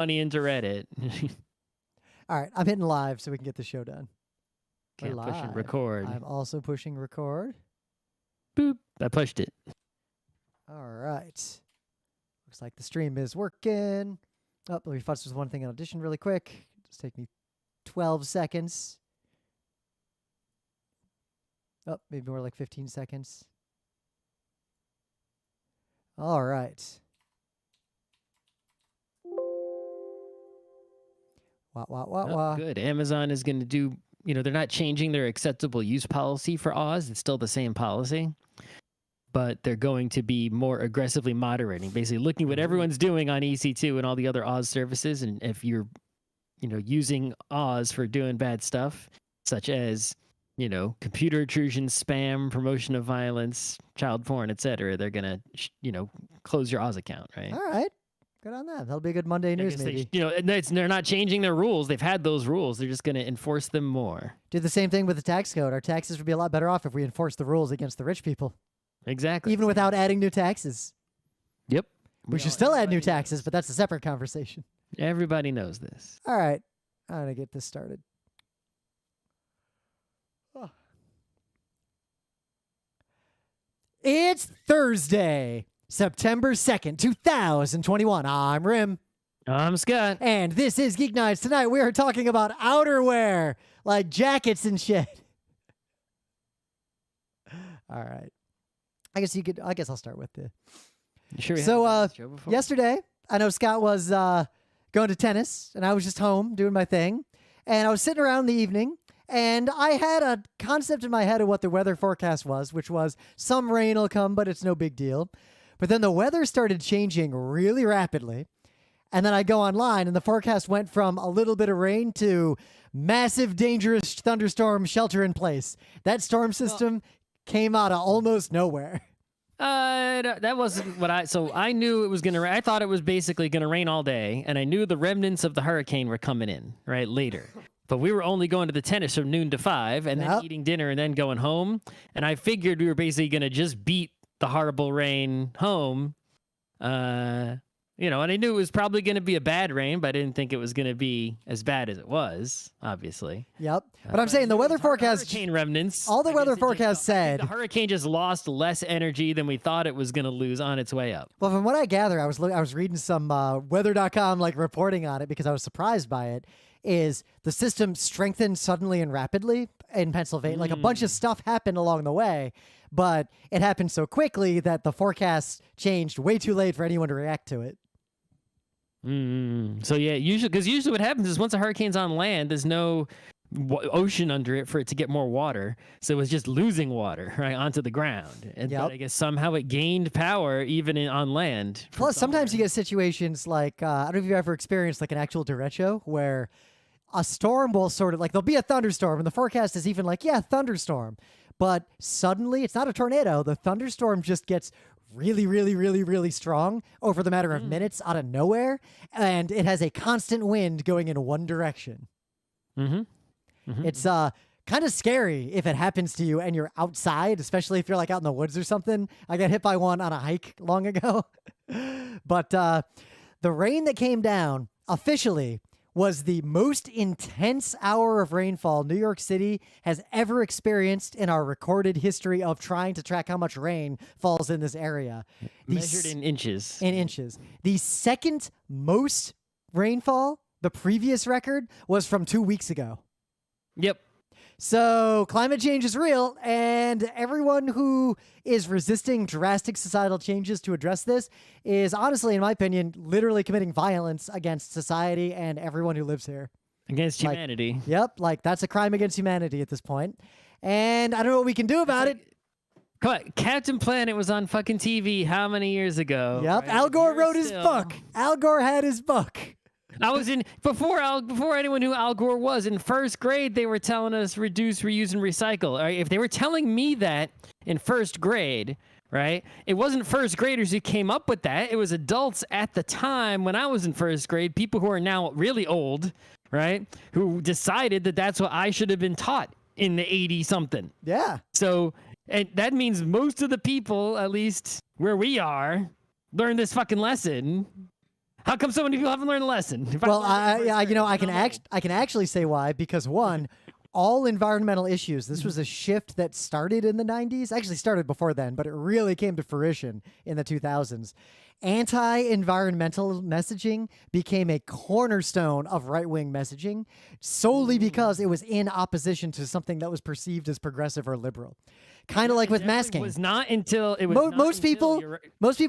money into Reddit. All right, I'm hitting live so we can get the show done. Can't We're push and live. record. I'm also pushing record. Boop. I pushed it. All right. Looks like the stream is working. Oh, let me fuss with one thing in Audition really quick. Just take me 12 seconds. Oh, maybe more like 15 seconds. All right. Wah. Good. Amazon is going to do, they're not changing their acceptable use policy for Oz. It's still the same policy, but they're going to be more aggressively moderating, basically looking what everyone's doing on EC2 and all the other Oz services. And if you're, using Oz for doing bad stuff, such as, computer intrusion, spam, promotion of violence, child porn, etc., they're going to, close your Oz account, right? All right. Good on that. That'll be a good Monday news, maybe. They're not changing their rules. They've had those rules. They're just going to enforce them more. Do the same thing with the tax code. Our taxes would be a lot better off if we enforced the rules against the rich people. Exactly. Even without adding new taxes. Yep. We should still add new taxes, but that's a separate conversation. Everybody knows this. All right. I'm going to get this started. Oh. It's Thursday, September 2nd, 2021. I'm Rim. I'm Scott. And this is Geek Nights. Tonight we are talking about outerwear, like jackets and shit. All right. I guess I'll start with the... Sure. So yesterday, I know Scott was going to tennis, and I was just home doing my thing. And I was sitting around in the evening, and I had a concept in my head of what the weather forecast was, which was some rain will come, but it's no big deal. But then the weather started changing really rapidly. And then I go online, and the forecast went from a little bit of rain to massive, dangerous thunderstorm, shelter in place. That storm system came out of almost nowhere. That wasn't what so I knew it was going to rain. I thought it was basically going to rain all day, and I knew the remnants of the hurricane were coming in, right, later. But we were only going to the tennis from noon to 5, and then eating dinner and then going home. And I figured we were basically going to just beat the horrible rain home. And I knew it was probably going to be a bad rain, but I didn't think it was going to be as bad as it was, obviously. Yep. But I'm saying the weather forecast... Hurricane remnants. All the weather forecast said... The hurricane just lost less energy than we thought it was going to lose on its way up. Well, from what I gather, I was reading some weather.com reporting on it because I was surprised by it, is the system strengthened suddenly and rapidly in Pennsylvania. Like a bunch of stuff happened along the way, but it happened so quickly that the forecast changed way too late for anyone to react to it. So yeah, usually what happens is once a hurricane's on land, there's no ocean under it for it to get more water, so it was just losing water right onto the ground. And but I guess somehow it gained power even on land. Plus, sometimes you get situations like I don't know if you've ever experienced like an actual derecho where a storm will sort of there'll be a thunderstorm, and the forecast is even thunderstorm, but suddenly it's not a tornado. The thunderstorm just gets really, really, really, really strong over the matter of minutes out of nowhere, and it has a constant wind going in one direction. It's kind of scary if it happens to you and you're outside, especially if you're out in the woods or something. I got hit by one on a hike long ago. But the rain that came down officially was the most intense hour of rainfall New York City has ever experienced in our recorded history of trying to track how much rain falls in this area. Measured in inches. In inches. The second most rainfall, the previous record, was from 2 weeks ago. Yep. So climate change is real, and everyone who is resisting drastic societal changes to address this is honestly, in my opinion, literally committing violence against society and everyone who lives here. Against humanity. Yep, that's a crime against humanity at this point. And I don't know what we can do about it. Come on, Captain Planet was on fucking TV how many years ago? Yep, right? Al Gore wrote his book. Al Gore had his book. I was before anyone knew Al Gore was in first grade. They were telling us reduce, reuse, and recycle. Right? If they were telling me that in first grade, right? It wasn't first graders who came up with that. It was adults at the time when I was in first grade, people who are now really old, right? Who decided that that's what I should have been taught in the 80-something. Yeah. So, and that means most of the people, at least where we are, learned this fucking lesson. How come so many people haven't learned the lesson? If Well, learned it first, I can actually say why, because one, all environmental issues. This was a shift that started in the 90s. Actually started before then, but it really came to fruition in the 2000s. Anti-environmental messaging became a cornerstone of right-wing messaging solely because it was in opposition to something that was perceived as progressive or liberal. Kind of like with masking. It was not until it was Most people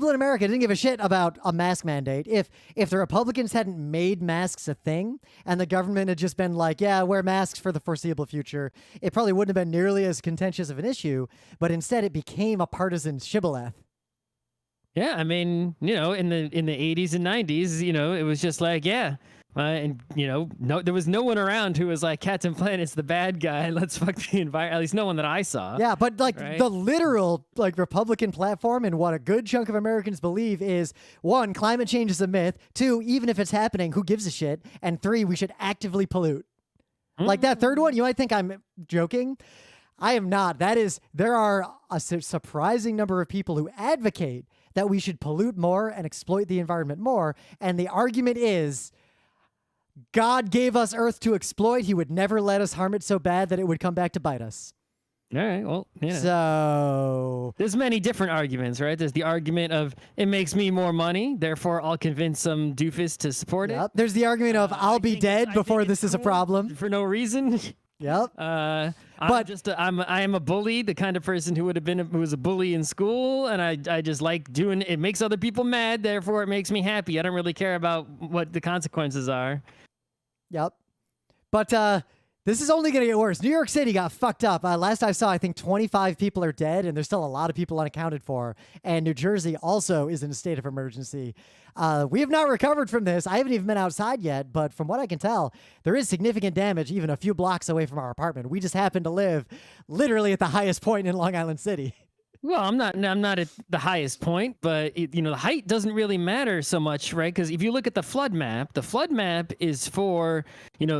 in America didn't give a shit about a mask mandate. If the Republicans hadn't made masks a thing and the government had just been like, yeah, wear masks for the foreseeable future, it probably wouldn't have been nearly as contentious of an issue, but instead it became a partisan shibboleth. Yeah, I mean, in the 80s and 90s, it was just like, yeah. And there was no one around who was like, Captain Planet's the bad guy. Let's fuck the environment. At least no one that I saw. Yeah, but like right? the literal Republican platform and what a good chunk of Americans believe is, one, climate change is a myth. Two, even if it's happening, who gives a shit? And three, we should actively pollute. Like that third one, you might think I'm joking. I am not. There are a surprising number of people who advocate that we should pollute more and exploit the environment more. And the argument is, God gave us Earth to exploit. He would never let us harm it so bad that it would come back to bite us. All right, well, So there's many different arguments, right? There's the argument of it makes me more money, therefore I'll convince some doofus to support it. There's the argument of I'll be dead before this is a problem. For no reason. Yep. I am a bully, the kind of person who was a bully in school, and I just like doing it. Makes other people mad, therefore it makes me happy. I don't really care about what the consequences are. Yep. But this is only going to get worse. New York City got fucked up. Last I saw, I think 25 people are dead, and there's still a lot of people unaccounted for. And New Jersey also is in a state of emergency. We have not recovered from this. I haven't even been outside yet, but from what I can tell, there is significant damage even a few blocks away from our apartment. We just happen to live literally at the highest point in Long Island City. Well, I'm not at the highest point, but the height doesn't really matter so much, right? Because if you look at the flood map is for,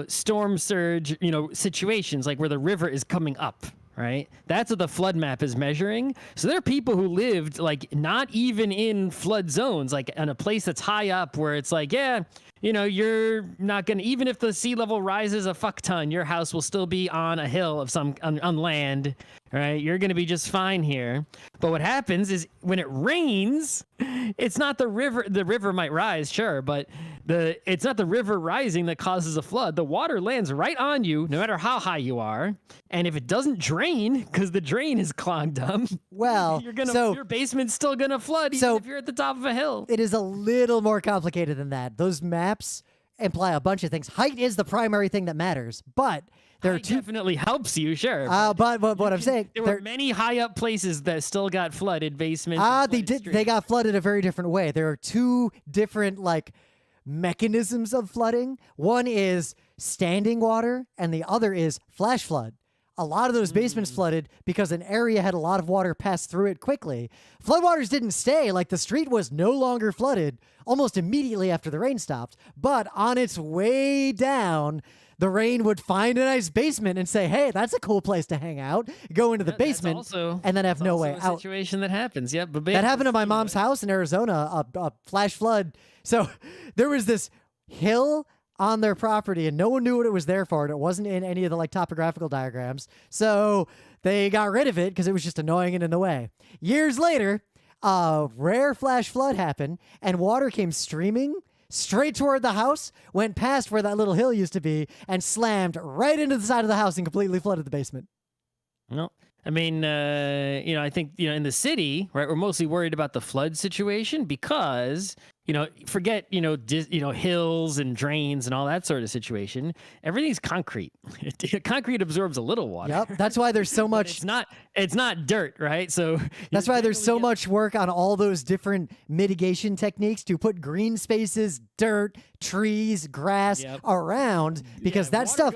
storm surge, situations like where the river is coming up, right? That's what the flood map is measuring. So there are people who lived like not even in flood zones, like in a place that's high up where it's like, yeah, you're not going to, even if the sea level rises a fuck ton, your house will still be on a hill of on land, right? You're going to be just fine here. But what happens is when it rains, it's not the river might rise, sure, but it's not the river rising that causes a flood. The water lands right on you, no matter how high you are. And if it doesn't drain, because the drain is clogged up, well, your basement's still going to flood even if you're at the top of a hill. It is a little more complicated than that. Those maps imply a bunch of things. Height is the primary thing that matters, but there are definitely helps you, sure. But what I'm saying, there were many high up places that still got flooded, basements. They got flooded a very different way. There are two different mechanisms of flooding. One is standing water, and the other is flash flood. A lot of those basements flooded because an area had a lot of water pass through it quickly. Floodwaters didn't stay. Like the street was no longer flooded almost immediately after the rain stopped. But on its way down, the rain would find a nice basement and say, hey, that's a cool place to hang out. Go into the basement and then have no way out. Situation that happens. Yep. But that happened to my mom's house in Arizona, a flash flood. So there was this hill on their property and no one knew what it was there for, and it wasn't in any of the topographical diagrams. So they got rid of it because it was just annoying and in the way. Years later, a rare flash flood happened and water came streaming straight toward the house, went past where that little hill used to be, and slammed right into the side of the house and completely flooded the basement. No. I mean, I think, in the city, right, we're mostly worried about the flood situation because, forget, hills and drains and all that sort of situation. Everything's concrete. Concrete absorbs a little water. Yep. That's why there's so much. It's not dirt, right? So that's why there's so much work on all those different mitigation techniques to put green spaces, dirt, trees, grass around, because that stuff.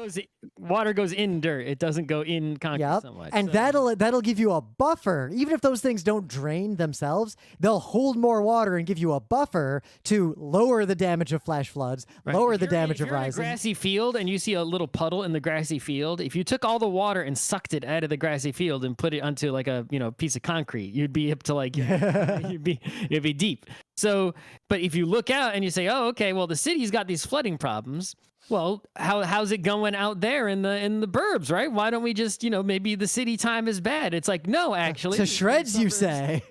Water goes in dirt. It doesn't go in concrete so much. And that'll give you a buffer. Even if those things don't drain themselves, they'll hold more water and give you a buffer to lower the damage of flash floods, lower the damage of If you're in a rising. grassy field and you see a little puddle in the grassy field, if you took all the water and sucked it out of the grassy field and put it onto like a piece of concrete, you'd be up to like it'd be deep. So, but if you look out and you say, oh, okay, well the city's got these flooding problems. Well, how's it going out there in the burbs, right? Why don't we just, maybe the city time is bad? It's like, no, actually. To shreds, you say.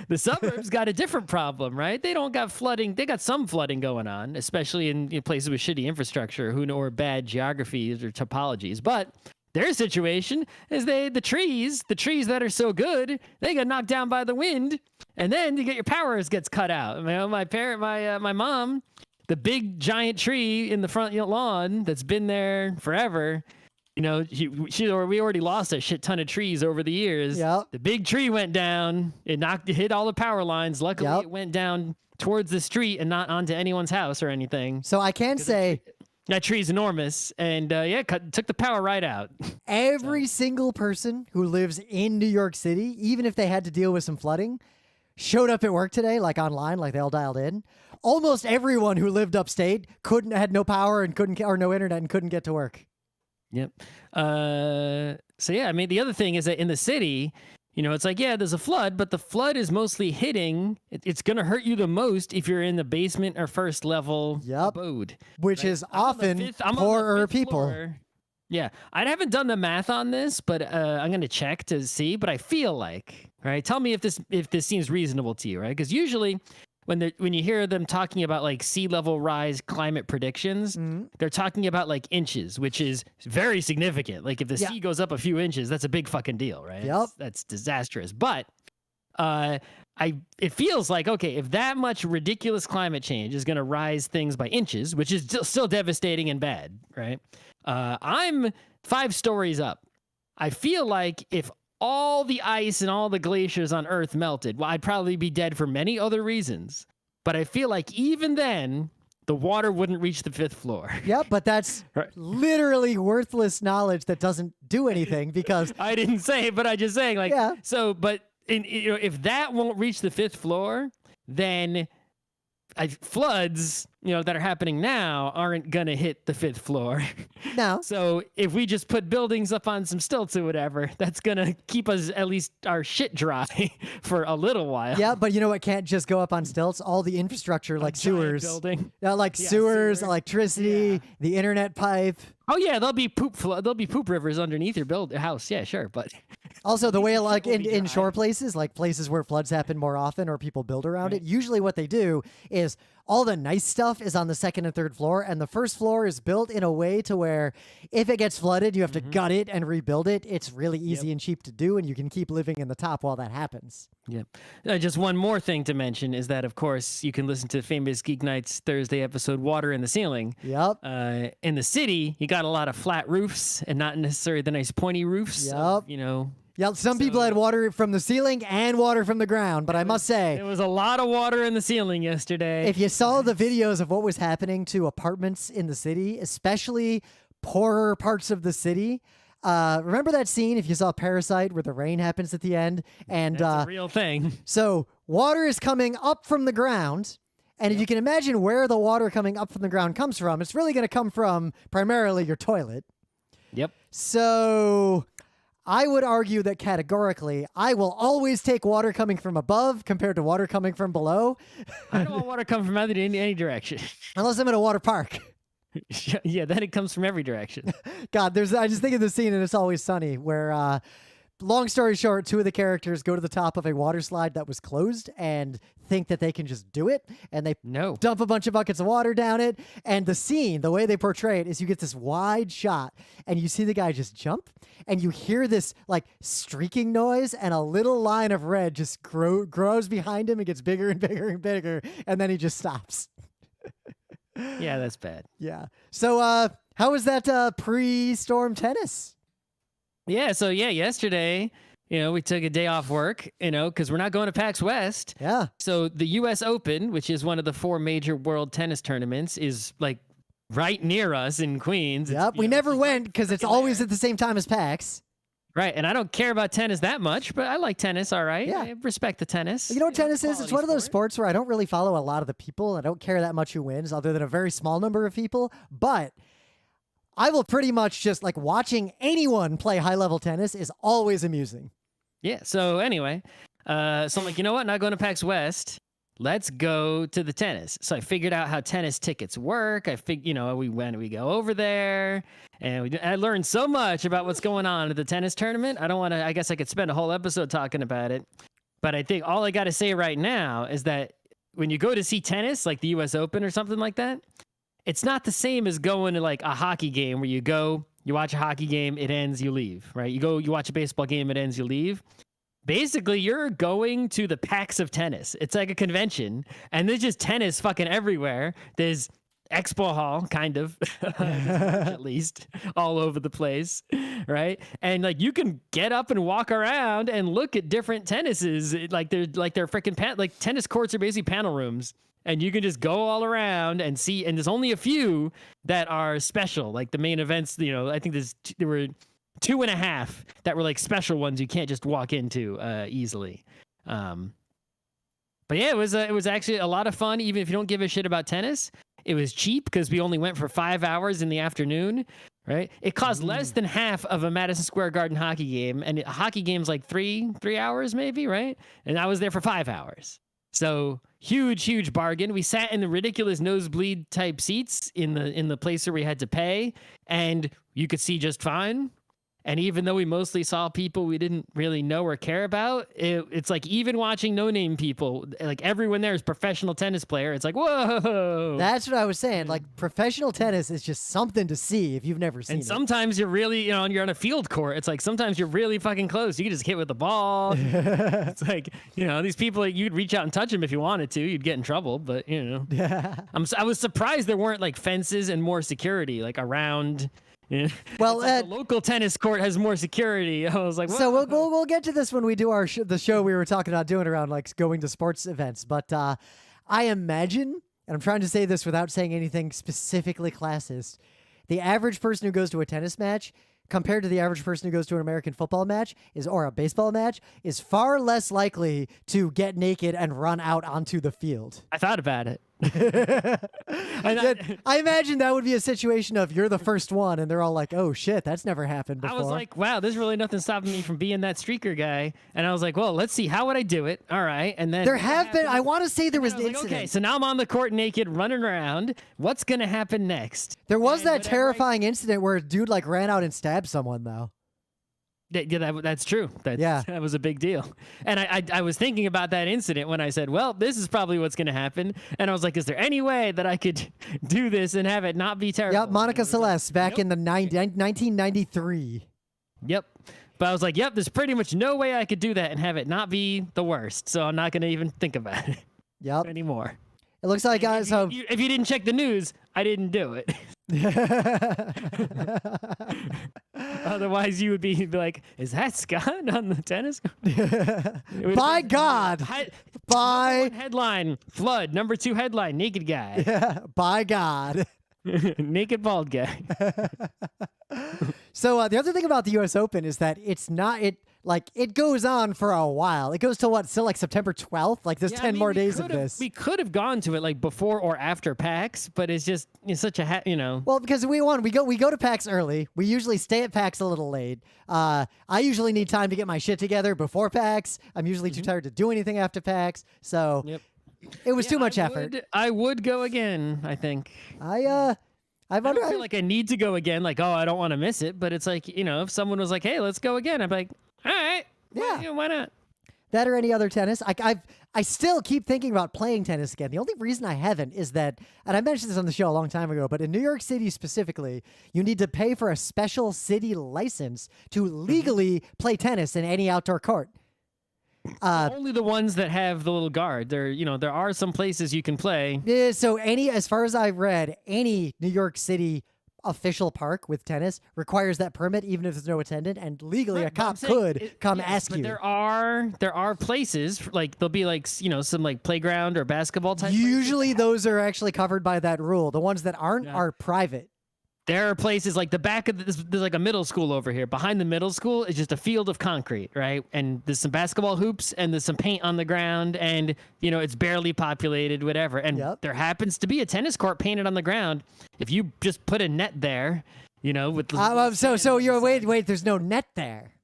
The suburbs got a different problem, right? They don't got flooding. They got some flooding going on, especially in places with shitty infrastructure, or bad geographies or topologies. But their situation is the trees that are so good, they got knocked down by the wind, and then you get your power gets cut out. My mom, the big giant tree in the front lawn that's been there forever. We already lost a shit ton of trees over the years. Yep. The big tree went down. It hit all the power lines. Luckily, Yep. it went down towards the street and not onto anyone's house or anything. So I can say That tree's enormous, and took the power right out. every single person who lives in New York City, even if they had to deal with some flooding, showed up at work today, like online, like they all dialed in. Almost everyone who lived upstate had no power and or no internet and couldn't get to work. Yep. The other thing is that in the city, it's like, yeah, there's a flood, but the flood is mostly hitting. It's going to hurt you the most if you're in the basement or first level abode. Which is often poorer people. Floor. Yeah. I haven't done the math on this, but I'm going to check to see, but I feel like, right? Tell me if this seems reasonable to you, right? Because usually when you hear them talking about like sea level rise climate predictions, they're talking about like inches, which is very significant. Like if the sea goes up a few inches, that's a big fucking deal, right? Yep. That's disastrous. But it feels like, okay, if that much ridiculous climate change is going to rise things by inches, which is still devastating and bad, right? I'm 5 stories up. I feel like if all the ice and all the glaciers on Earth melted, well, I'd probably be dead for many other reasons. But I feel like even then, the water wouldn't reach the 5th floor. Yep, but that's literally worthless knowledge that doesn't do anything because I didn't say it, but I'm just saying, like, so, but if that won't reach the 5th floor, then floods, that are happening now aren't gonna hit the 5th floor. No. So if we just put buildings up on some stilts or whatever, that's gonna keep us at least our shit dry for a little while. Yeah, but it can't just go up on stilts. All the infrastructure, like sewers, building. Sewers, electricity, the internet pipe. Oh yeah, there'll be poop rivers underneath your house. Yeah, sure, but also the way like in shore places, like places where floods happen more often or people build around it. Usually, what they do is all the nice stuff is on the 2nd and 3rd floor, and the 1st floor is built in a way to where if it gets flooded, you have to gut it and rebuild it. It's really easy and cheap to do, and you can keep living in the top while that happens. Yep. Just one more thing to mention is that, of course, you can listen to the famous Geek Nights Thursday episode, Water in the Ceiling. Yep. In the city, you got a lot of flat roofs and not necessarily the nice pointy roofs. Yep. Of, some people had water from the ceiling and water from the ground, but I must say, there was a lot of water in the ceiling yesterday. If you saw the videos of what was happening to apartments in the city, especially poorer parts of the city, remember that scene if you saw Parasite where the rain happens at the end? And that's a real thing. So water is coming up from the ground. And if you can imagine where the water coming up from the ground comes from, it's really going to come from primarily your toilet. Yep. So I would argue that categorically, I will always take water coming from above compared to water coming from below. I don't want water coming from any direction. Unless I'm in a water park. Yeah, then it comes from every direction. God, I just think of the scene in It's Always Sunny where, long story short, 2 of the characters go to the top of a water slide that was closed and think that they can just do it. And they dump a bunch of buckets of water down it. And the scene, the way they portray it is you get this wide shot and you see the guy just jump and you hear this like streaking noise and a little line of red just grows behind him and gets bigger and bigger and bigger. And then he just stops. Yeah, that's bad. Yeah. So how was that pre-storm tennis? Yeah, so yesterday, we took a day off work, because we're not going to PAX West. Yeah. So the US Open, which is one of the 4 major world tennis tournaments, is like right near us in Queens. Yep, we never went because it's always at the same time as PAX. Right, and I don't care about tennis that much, but I like tennis, all right. Yeah. I respect the tennis. You know what tennis is? It's quality one of those sport. sports where I don't really follow a lot of the people. I don't care that much who wins, other than a very small number of people. But I will pretty much just like watching anyone play high level tennis is always amusing. Yeah, so anyway, so I'm like, you know what? Not going to PAX West. Let's go to the tennis. So I figured out how tennis tickets work. We go over there, and I learned so much about what's going on at the tennis tournament. I guess I could spend a whole episode talking about it. But I think all I got to say right now is that when you go to see tennis, like the US Open or something like that, it's not the same as going to like a hockey game where you go, you watch a hockey game, it ends, you leave, right? You watch a baseball game, it ends, you leave. Basically, you're going to the PAX of tennis. It's like a convention, and there's just tennis fucking everywhere. There's expo hall, kind of, at least, all over the place, right? And like you can get up and walk around and look at different tennises. Like they're freaking like tennis courts are basically panel rooms, and you can just go all around and see. And there's only a few that are special, like the main events. I think there were 2.5 that were like special ones you can't just walk into easily. But yeah, it was actually a lot of fun. Even if you don't give a shit about tennis, it was cheap because we only went for 5 hours in the afternoon. Right? It cost less than half of a Madison Square Garden hockey game, and a hockey game's like three hours maybe, right? And I was there for 5 hours. So huge bargain. We sat in the ridiculous nosebleed type seats in the place where we had to pay, and you could see just fine. And even though we mostly saw people we didn't really know or care about, it's like even watching no-name people, like everyone there is professional tennis player. It's like, whoa. That's what I was saying. Like professional tennis is just something to see if you've never seen it. And sometimes you're really, you're on a field court. It's like sometimes you're really fucking close. You can just hit with the ball. It's like, these people, you'd reach out and touch them if you wanted to. You'd get in trouble, but, I was surprised there weren't like fences and more security like around. Yeah. Well, like the local tennis court has more security. I was like, whoa. So we'll get to this when we do the show we were talking about doing around like going to sports events. But I imagine, and I'm trying to say this without saying anything specifically classist, the average person who goes to a tennis match compared to the average person who goes to an American football match or a baseball match is far less likely to get naked and run out onto the field. I thought about it. I imagine that would be a situation of you're the first one and they're all like, oh shit, that's never happened before. I was like, wow, there's really nothing stopping me from being that streaker guy. And I was like, well, let's see, how would I do it? All right. And then I want to say there was an incident. Okay, so now I'm on the court naked running around. What's going to happen next? There was that terrifying incident where a dude like ran out and stabbed someone though. Yeah, that's true. That was a big deal. And I was thinking about that incident when I said, well, this is probably what's going to happen. And I was like, is there any way that I could do this and have it not be terrible? Yep, Monica Celeste back in the 1993. Yep. But I was like, yep, there's pretty much no way I could do that and have it not be the worst. So I'm not going to even think about it anymore. It looks like, guys, if you didn't check the news, I didn't do it. Otherwise, you would be like, is that Scott on the tennis court? By God. By headline, flood. Number 2 headline, naked guy. Yeah, by God. Naked bald guy. So the other thing about the US Open is that it goes on for a while. It goes till what? Still like September 12th? Like there's 10 more days of this. We could have gone to it like before or after PAX, but it's such a Well, because we go to PAX early. We usually stay at PAX a little late. I usually need time to get my shit together before PAX. I'm usually too tired to do anything after PAX. So it was too much effort. I would go again, I think. I don't feel like I need to go again. Like, oh, I don't want to miss it. But it's like, if someone was like, hey, let's go again, I'm like, all right. Yeah. Why not? That or any other tennis. I still keep thinking about playing tennis again. The only reason I haven't is that, and I mentioned this on the show a long time ago, but in New York City specifically, you need to pay for a special city license to legally play tennis in any outdoor court. Only the ones that have the little guard. There are some places you can play. Yeah, so as far as I've read, any New York City official park with tennis requires that permit, even if there's no attendant, and legally a cop could come ask you. There are places like there'll be like some like playground or basketball type. Usually those are actually covered by that rule. The ones that aren't are private. There are places like the back of there's like a middle school over here. Behind the middle school is just a field of concrete, right? And there's some basketball hoops and there's some paint on the ground, and it's barely populated, whatever. And there happens to be a tennis court painted on the ground. If you just put a net there, with so you're wait, there's no net there.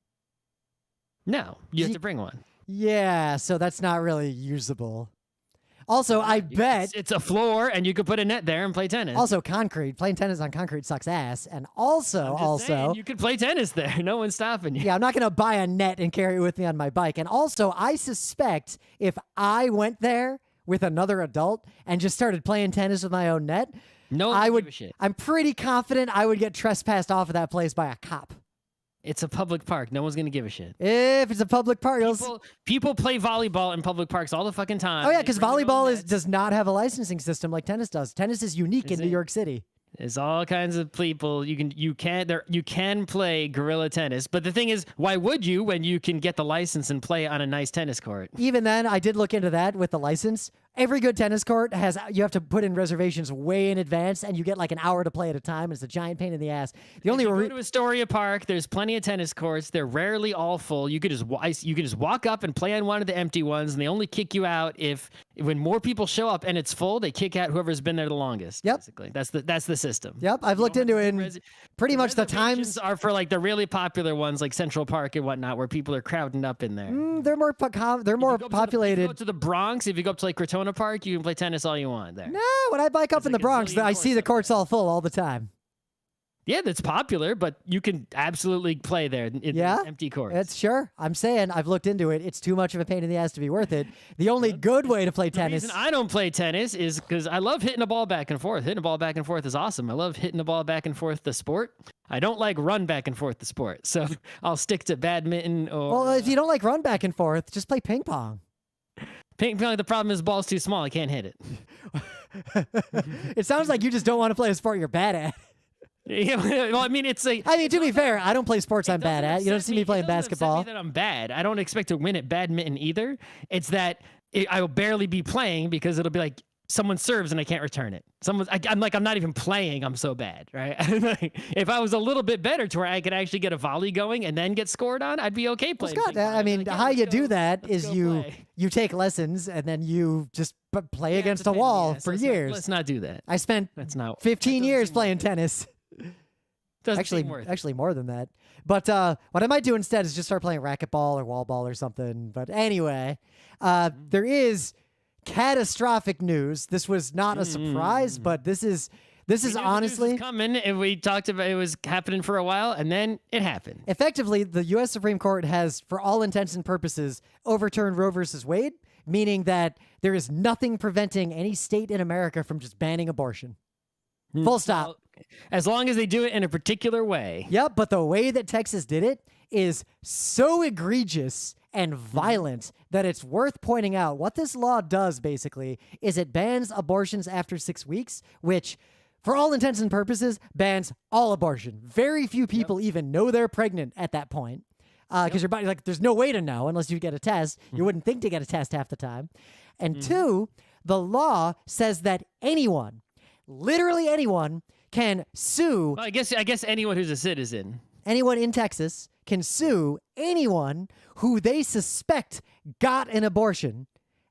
No, you have to bring one. Yeah, so that's not really usable. Also, I bet it's a floor, and you could put a net there and play tennis. Also, concrete. Playing tennis on concrete sucks ass. And also, saying, you could play tennis there. No one's stopping you. Yeah, I'm not going to buy a net and carry it with me on my bike. And also, I suspect if I went there with another adult and just started playing tennis with my own net, I would. Give a shit. I'm pretty confident I would get trespassed off of that place by a cop. It's a public park. No one's going to give a shit. If it's a public park. People play volleyball in public parks all the fucking time. Oh, yeah, because volleyball does not have a licensing system like tennis does. Tennis is unique in New York City. There's all kinds of people you can play guerrilla tennis, but the thing is, why would you when you can get the license and play on a nice tennis court? Even then, I did look into that with the license. Every good tennis court you have to put in reservations way in advance, and you get like an hour to play at a time. It's a giant pain in the ass. You go to Astoria Park, there's plenty of tennis courts. They're rarely all full. You could just walk up and play on one of the empty ones, and they only kick you out when more people show up and it's full. They kick out whoever's been there the longest. Yep, basically that's the system. Yep, I've looked into it. And pretty much the times are for like the really popular ones, like Central Park and whatnot, where people are crowding up in there. They're more populated. If you go to the Bronx, if you go up to like Crotona Park, you can play tennis all you want there. No, when I bike up in the Bronx, I see the courts all full all the time. Yeah, that's popular, but you can absolutely play there in empty courts. It's sure. I'm saying I've looked into it. It's too much of a pain in the ass to be worth it. The only good way to play tennis. The reason I don't play tennis is because I love hitting a ball back and forth. Hitting a ball back and forth is awesome. I love hitting the ball back and forth, the sport. I don't like run back and forth, the sport. So I'll stick to badminton or... Well, if you don't like run back and forth, just play ping pong. Ping pong, the problem is the ball's too small. I can't hit it. It sounds like you just don't want to play a sport you're bad at. Yeah, well, I mean, to be fair, I don't play sports I'm bad at. You don't see me playing basketball. It doesn't upset me that I'm bad. I don't expect to win at badminton either. It's that I will barely be playing because it'll be like someone serves and I can't return it. I'm not even playing. I'm so bad, right? If I was a little bit better to where I could actually get a volley going and then get scored on, I'd be okay playing. Well, Scott, I mean, how you do that is you take lessons and then you just play against a wall for years. Let's not do that. I spent 15 years playing tennis. Actually more than that. But what I might do instead is just start playing racquetball or wall ball or something. But anyway, there is catastrophic news. This was not a surprise, but this is honestly news was coming, and we talked about it was happening for a while, and then it happened. Effectively, the U.S. Supreme Court has, for all intents and purposes, overturned Roe versus Wade, meaning that there is nothing preventing any state in America from just banning abortion. Full stop. Well, as long as they do it in a particular way. Yep, but the way that Texas did it is so egregious and violent that it's worth pointing out. What this law does, basically, is it bans abortions after 6 weeks, which, for all intents and purposes, bans all abortion. Very few people even know they're pregnant at that point. Because your body, there's no way to know unless you get a test. You wouldn't think to get a test half the time. And two, the says that anyone, literally anyone, can sue. Well, I guess anyone who's a citizen. Anyone in Texas can sue anyone who they suspect got an abortion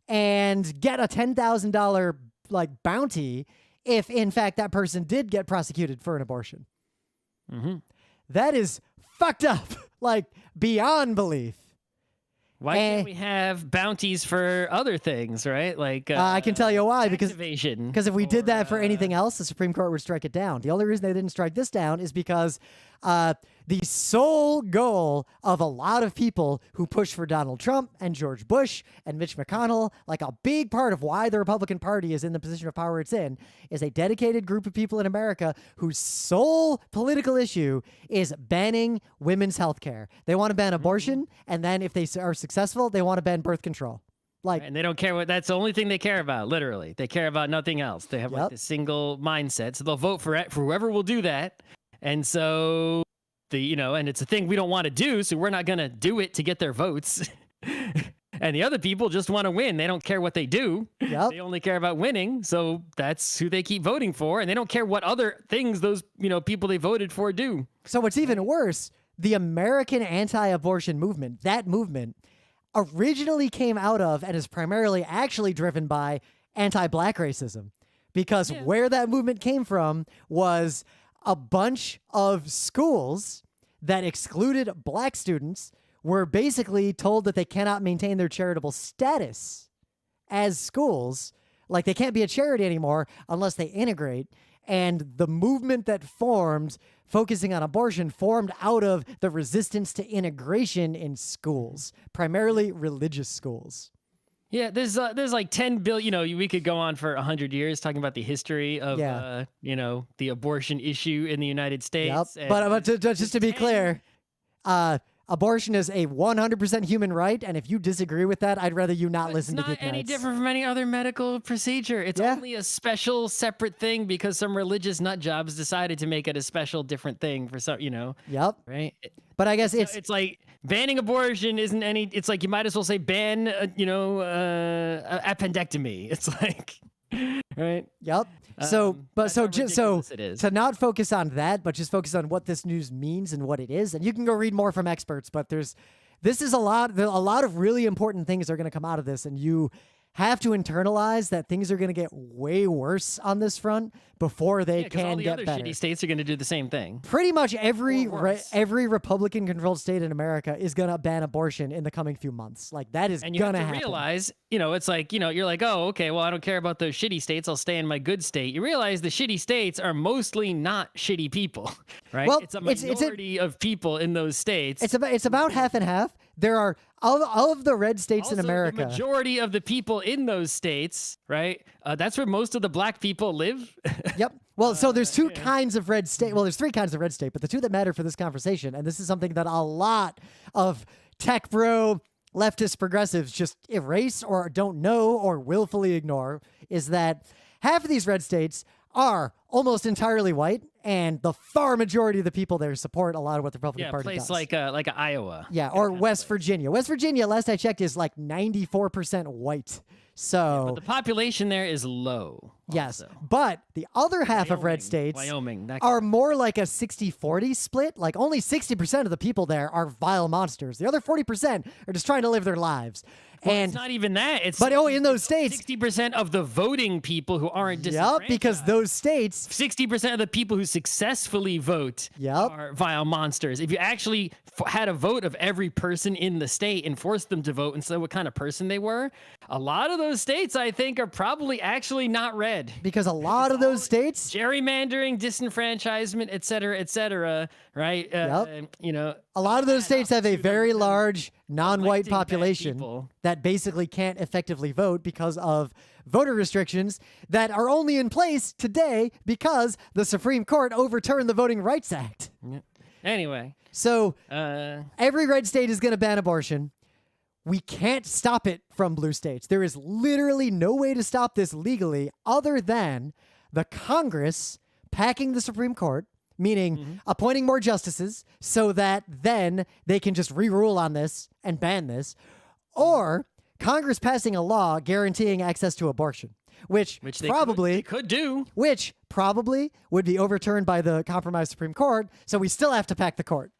and get a $10,000 bounty if in fact that person did get prosecuted for an abortion. That is fucked up, beyond belief. Why can't we have bounties for other things, right? I can tell you why. Because if we did that for anything else, the Supreme Court would strike it down. The only reason they didn't strike this down is because the sole goal of a lot of people who push for Donald Trump and George Bush and Mitch McConnell, a big part of why the Republican Party is in the position of power it's in, is a dedicated group of people in America whose sole political issue is banning women's health care. They want to ban abortion, and then if they are successful, they want to ban birth control. And they don't care that's the only thing they care about, literally. They care about nothing else. They have this single mindset. So they'll vote for whoever will do that. And so and it's a thing we don't want to do, so we're not going to do it to get their votes. And the other people just want to win. They don't care what they do. Yep. They only care about winning. So that's who they keep voting for. And they don't care what other things those, people they voted for do. So what's even worse, the American anti-abortion movement, that movement, originally came out of and is primarily actually driven by anti-black racism. Because where that movement came from was a bunch of schools that excluded black students were basically told that they cannot maintain their charitable status as schools. Like, they can't be a charity anymore unless they integrate. And the movement that formed, focusing on abortion, formed out of the resistance to integration in schools, primarily religious schools. Yeah, there's like 10 billion, we could go on for 100 years talking about the history of, the abortion issue in the United States. Yep. But just to be clear, abortion is a 100% human right, and if you disagree with that, I'd rather you not listen to GeekNights. It's not any different from any other medical procedure. It's only a special, separate thing because some religious nut jobs decided to make it a special, different thing for some, Yep. Right? But I guess it's like banning abortion isn't any. It's like you might as well say ban, appendectomy. It's like, right? Yep. So is. to not focus on that, but just focus on what this news means and what it is, and you can go read more from experts. But this is a lot of really important things are going to come out of this, and you have to internalize that things are going to get way worse on this front before they can all the get other better. Shitty states are going to do the same thing. Pretty much every Republican-controlled state in America is going to ban abortion in the coming few months. Like, that is going to happen. And you have to realize, it's like, you're like, oh, okay, well, I don't care about those shitty states. I'll stay in my good state. You realize the shitty states are mostly not shitty people, right? Well, it's a minority of people in those states. It's about half and half. There are all of the red states also, in America. The majority of the people in those states, right? That's where most of the black people live. Yep. Well, so there's two kinds of red state. Well, there's three kinds of red state, but the two that matter for this conversation, and this is something that a lot of tech bro leftist progressives just erase or don't know or willfully ignore, is that half of these red states are almost entirely white, and the far majority of the people there support a lot of what the Republican Party does. Like Iowa. Yeah, or West Virginia. West Virginia, last I checked, is like 94% white. So but the population there is low. Yes, also. But the other half of red states are more like a 60-40 split. Like, only 60% of the people there are vile monsters. The other 40% are just trying to live their lives. Well, and it's not even that. In those states, 60% of the voting people who aren't disenfranchised. Yep, because those states, 60% of the people who successfully vote are vile monsters. If you actually had a vote of every person in the state and forced them to vote and said what kind of person they were, a lot of those states, I think, are probably actually not red. Because a lot of those states, gerrymandering, disenfranchisement, et cetera, right? A lot of those states have a very large non-white population that basically can't effectively vote because of voter restrictions that are only in place today because the Supreme Court overturned the Voting Rights Act. Anyway. So every red state is going to ban abortion. We can't stop it from blue states. There is literally no way to stop this legally other than the Congress packing the Supreme Court, meaning appointing more justices so that then they can just re-rule on this and ban this, or Congress passing a law guaranteeing access to abortion, which they could do. Which probably would be overturned by the compromised Supreme Court, so we still have to pack the court.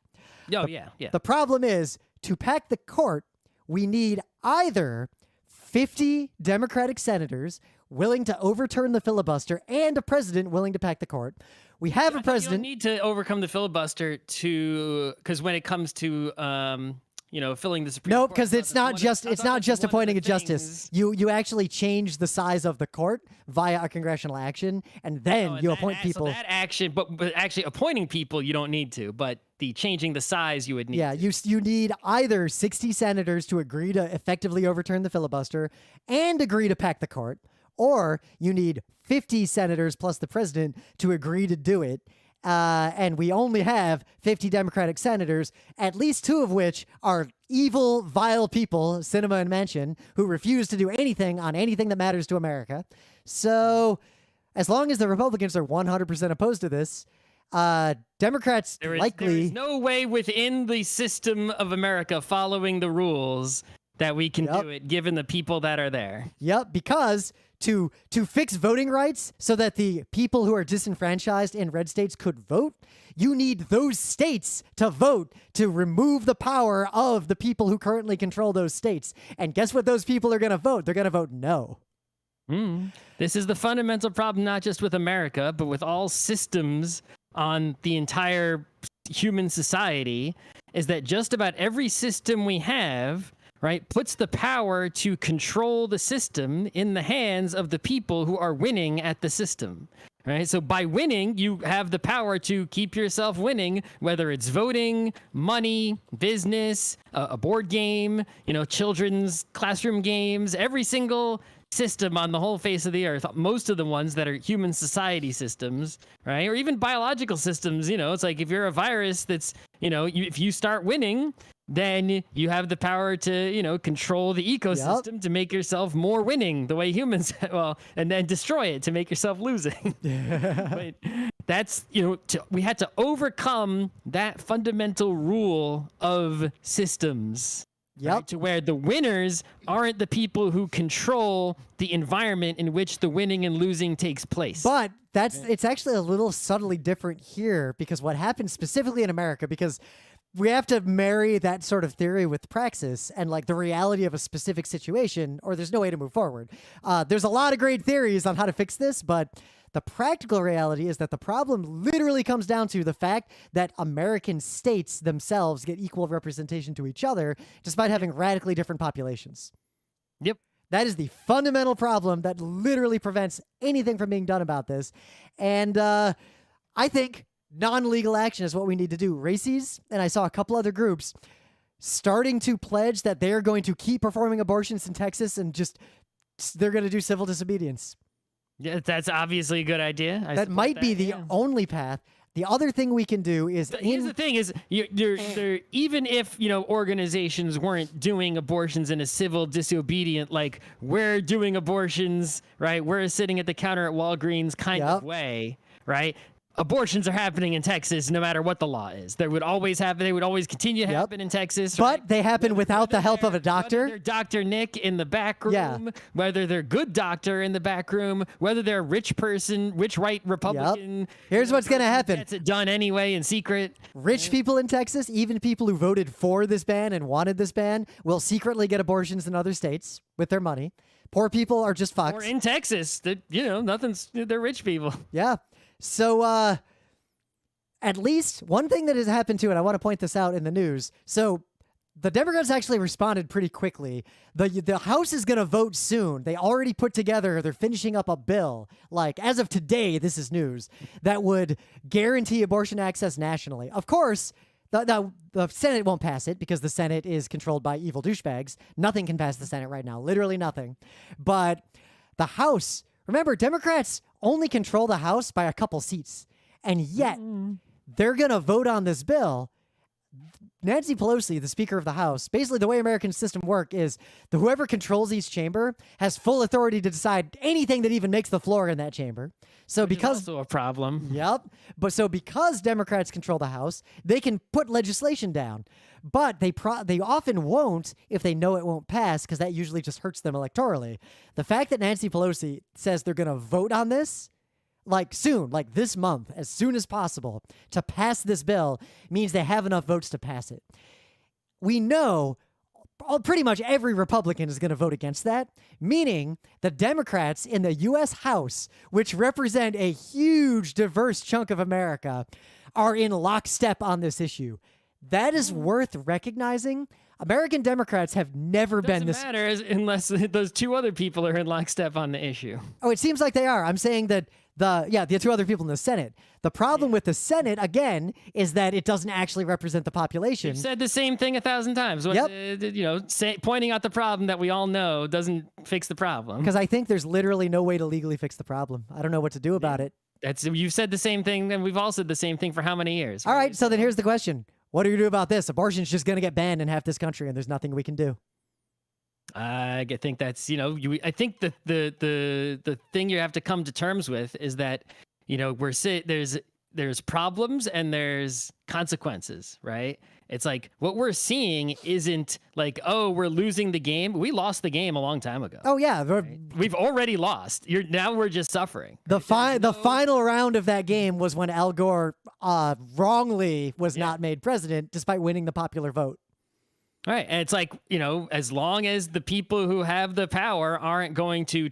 Yeah. The problem is, to pack the court, we need either 50 Democratic senators willing to overturn the filibuster and a president willing to pack the court. We have a president. You don't need to overcome the filibuster because when it comes to filling the Supreme Court. No, because it's not just appointing a justice. You actually change the size of the court via a congressional action, and then you appoint people. So that action, but actually appointing people, you don't need to. But the changing the size, you would need. Yeah, you need either 60 senators to agree to effectively overturn the filibuster and agree to pack the court, or you need 50 senators plus the president to agree to do it. And we only have 50 Democratic senators, at least 2 of which are evil, vile people, Sinema and Manchin, who refuse to do anything on anything that matters to America. So as long as the Republicans are 100% opposed to this, Democrats likely... There is no way within the system of America following the rules that we can do it, given the people that are there. Yep, because to fix voting rights so that the people who are disenfranchised in red states could vote, you need those states to vote to remove the power of the people who currently control those states. And guess what those people are going to vote? They're going to vote no. This is the fundamental problem, not just with America, but with all systems on the entire human society, is that just about every system we have, right, puts the power to control the system in the hands of the people who are winning at the system. Right. So by winning, you have the power to keep yourself winning, whether it's voting, money, business, a board game, children's classroom games, every single system on the whole face of the earth, most of the ones that are human society systems, right? Or even biological systems, it's like if you're a virus that's, if you start winning, then you have the power to, control the ecosystem to make yourself more winning the way humans, and then destroy it to make yourself losing. But that's, we had to overcome that fundamental rule of systems. Right, to where the winners aren't the people who control the environment in which the winning and losing takes place. But it's actually a little subtly different here, because what happens specifically in America, because we have to marry that sort of theory with praxis and like the reality of a specific situation, or there's no way to move forward. There's a lot of great theories on how to fix this, but the practical reality is that the problem literally comes down to the fact that American states themselves get equal representation to each other, despite having radically different populations. Yep. That is the fundamental problem that literally prevents anything from being done about this. And I think non-legal action is what we need to do. Races, and I saw a couple other groups starting to pledge that they're going to keep performing abortions in Texas and they're going to do civil disobedience. Yeah, that's obviously a good idea. That might be the only path. The other thing we can do is... Here's the thing is, even if, organizations weren't doing abortions in a civil disobedient, like we're doing abortions, right? We're sitting at the counter at Walgreens kind of way, right? Abortions are happening in Texas no matter what the law is. They would always continue to happen in Texas. But right? they happen without the help of a doctor. Whether they're Dr. Nick in the back room, whether they're good doctor in the back room, whether they're a rich right Republican. Here's what's going to happen. Gets it done anyway in secret. Rich people in Texas, even people who voted for this ban and wanted this ban, will secretly get abortions in other states with their money. Poor people are just fucked. Or in Texas, they're rich people. Yeah. So, at least one thing that has happened too, and I want to point this out in the news. So, the Democrats actually responded pretty quickly. The House is going to vote soon. They already they're finishing up a bill, like as of today, this is news, that would guarantee abortion access nationally. Of course, the Senate won't pass it because the Senate is controlled by evil douchebags. Nothing can pass the Senate right now, literally nothing. But the House, remember, Democrats only control the House by a couple seats, and yet they're going to vote on this bill. Nancy Pelosi, the Speaker of the House, basically the way American system work is whoever controls each chamber has full authority to decide anything that even makes the floor in that chamber. So Which is also a problem. Yep. But so because Democrats control the House, they can put legislation down. But they often won't if they know it won't pass, because that usually just hurts them electorally. The fact that Nancy Pelosi says they're going to vote on this, like soon, like this month, as soon as possible, to pass this bill means they have enough votes to pass it. We know pretty much every Republican is going to vote against that, meaning the Democrats in the U.S. House, which represent a huge, diverse chunk of America, are in lockstep on this issue. That is worth recognizing. American Democrats have never been this... Doesn't matter unless those two other people are in lockstep on the issue. Oh, it seems like they are. I'm saying that the two other people in the Senate. The problem with the Senate, again, is that it doesn't actually represent the population. You've said the same thing 1,000 times. Pointing out the problem that we all know doesn't fix the problem. Because I think there's literally no way to legally fix the problem. I don't know what to do about it. You've said the same thing, and we've all said the same thing for how many years? All right, so then here's the question. What do you do about this? Abortion's just going to get banned in half this country, and there's nothing we can do. I think that's, I think the thing you have to come to terms with is that, there's there's problems and there's consequences, right? It's like what we're seeing isn't like, oh, we're losing the game. We lost the game a long time ago. Oh yeah, Right? We've already lost. Now we're just suffering. the final round of that game was when Al Gore wrongly was not made president despite winning the popular vote. Right. And it's like, as long as the people who have the power aren't going to,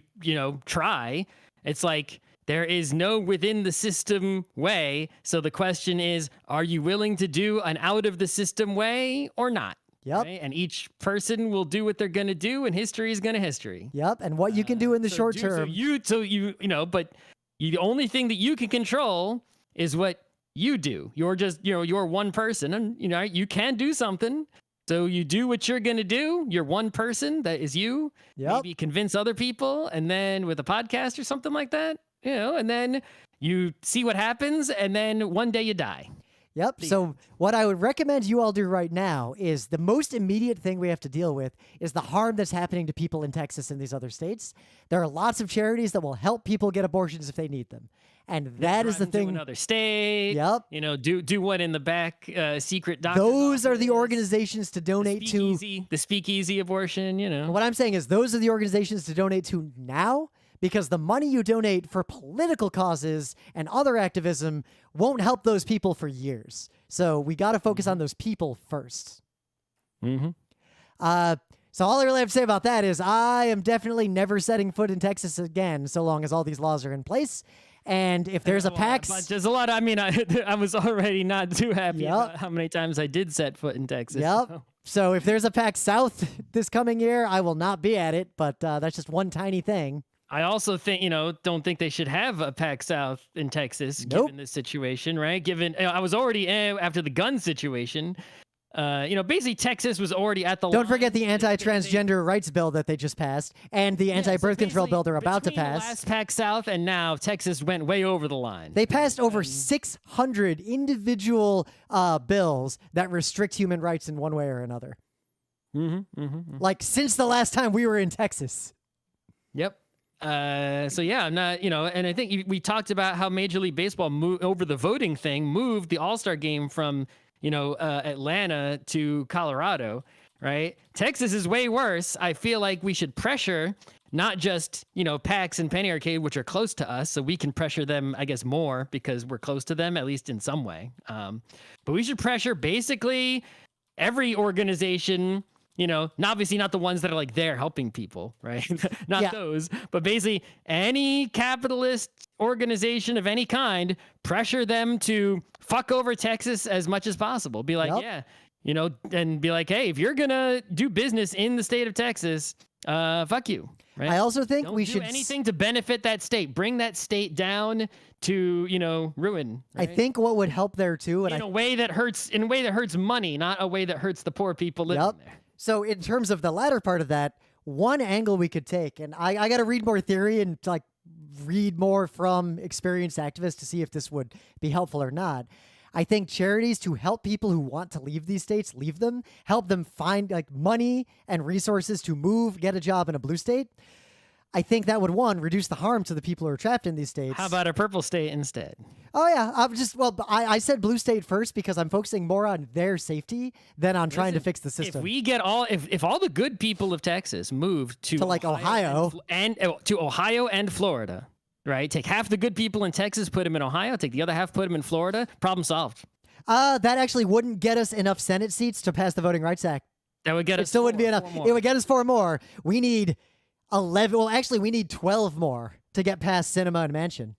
try, it's like there is no within the system way. So the question is, are you willing to do an out of the system way or not? Yep. Right? And each person will do what they're going to do, and history is going to history. Yep. And what you can do in the short term. But the only thing that you can control is what you do. You're just, you're one person, and, you can do something. So you do what you're going to do. You're one person. That is you. Yep. Maybe convince other people. And then with a podcast or something like that, and then you see what happens. And then one day you die. Yep. So what I would recommend you all do right now is the most immediate thing we have to deal with is the harm that's happening to people in Texas and these other states. There are lots of charities that will help people get abortions if they need them. And that is the thing. To another state. Yep. Do one in the back secret doctor's Those are the office. organizations to donate to. The speakeasy abortion, What I'm saying is those are the organizations to donate to now, because the money you donate for political causes and other activism won't help those people for years. So we got to focus on those people first. Mm-hmm. So all I really have to say about that is I am definitely never setting foot in Texas again so long as all these laws are in place. And if there's a PAX... But there's a lot. I was already not too happy about how many times I did set foot in Texas. Yep. So if there's a PAX South this coming year, I will not be at it, but that's just one tiny thing. I also think, don't think they should have a PAX South in Texas, given this situation, right? I was already, after the gun situation, basically Texas was already at the Don't forget the anti-transgender rights bill that they just passed, and the anti-birth control bill they're about to pass. The last PAX South and now Texas went way over the line. They passed over 600 individual bills that restrict human rights in one way or another. Like since the last time we were in Texas. Yep. So yeah, I'm not, and I think we talked about how Major League Baseball over the voting thing moved the All-Star game from, Atlanta to Colorado, right? Texas is way worse. I feel like we should pressure not just, PAX and Penny Arcade, which are close to us, so we can pressure them, I guess, more because we're close to them, at least in some way. But we should pressure basically every organization, obviously not the ones that are like there helping people, right? Not those, but basically any capitalist organization of any kind, pressure them to fuck over Texas as much as possible. Be like, and be like, hey, if you're gonna do business in the state of Texas, fuck you. Right? I also think Don't we do should anything to benefit that state. Bring that state down to ruin. Right? I think what would help there too, and in a way that hurts money, not a way that hurts the poor people living there. So in terms of the latter part of that, one angle we could take, and I got to read more theory and read more from experienced activists to see if this would be helpful or not. I think charities to help people who want to leave these states, leave them, help them find money and resources to move, get a job in a blue state. I think that would, one, reduce the harm to the people who are trapped in these states. How about a purple state instead? Oh, yeah. I said blue state first because I'm focusing more on their safety than on trying to fix the system. If we get if all the good people of Texas moved to Ohio and to Ohio and Florida, right? Take half the good people in Texas, put them in Ohio, take the other half, put them in Florida, problem solved. That actually wouldn't get us enough Senate seats to pass the Voting Rights Act. That would get us. It still wouldn't be enough. It would get us 4 more. We need 11. Well, actually, we need 12 more to get past Cinema and Manchin.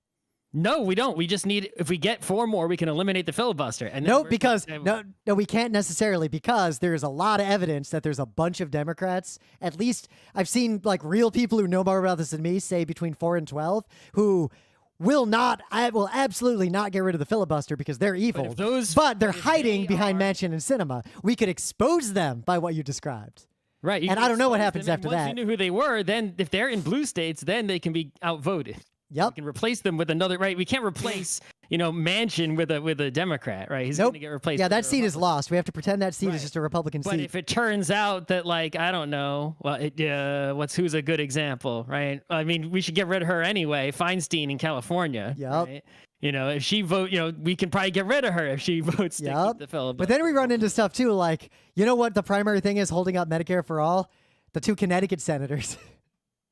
No, we don't. We just need, if we get 4 more, we can eliminate the filibuster. And no, we can't necessarily, because there's a lot of evidence that there's a bunch of Democrats. At least I've seen real people who know more about this than me say between 4 and 12 who will absolutely not get rid of the filibuster because they're evil. But they're hiding behind Manchin and Cinema. We could expose them by what you described. Right. And I don't know what happens after that. Once we knew who they were, then if they're in blue states, then they can be outvoted. Yep. We can replace them with another, right? We can't replace, Manchin with a Democrat, right? He's going to get replaced. Yeah, that seat is lost. We have to pretend that seat is just a Republican seat. But if it turns out that, I don't know, who's a good example, right? I mean, we should get rid of her anyway. Feinstein in California. Yep. Right? If she vote, we can probably get rid of her if she votes to Yep. keep the filibuster. But then we run into stuff too, like, you know what the primary thing is holding up Medicare for all? The 2 Connecticut senators.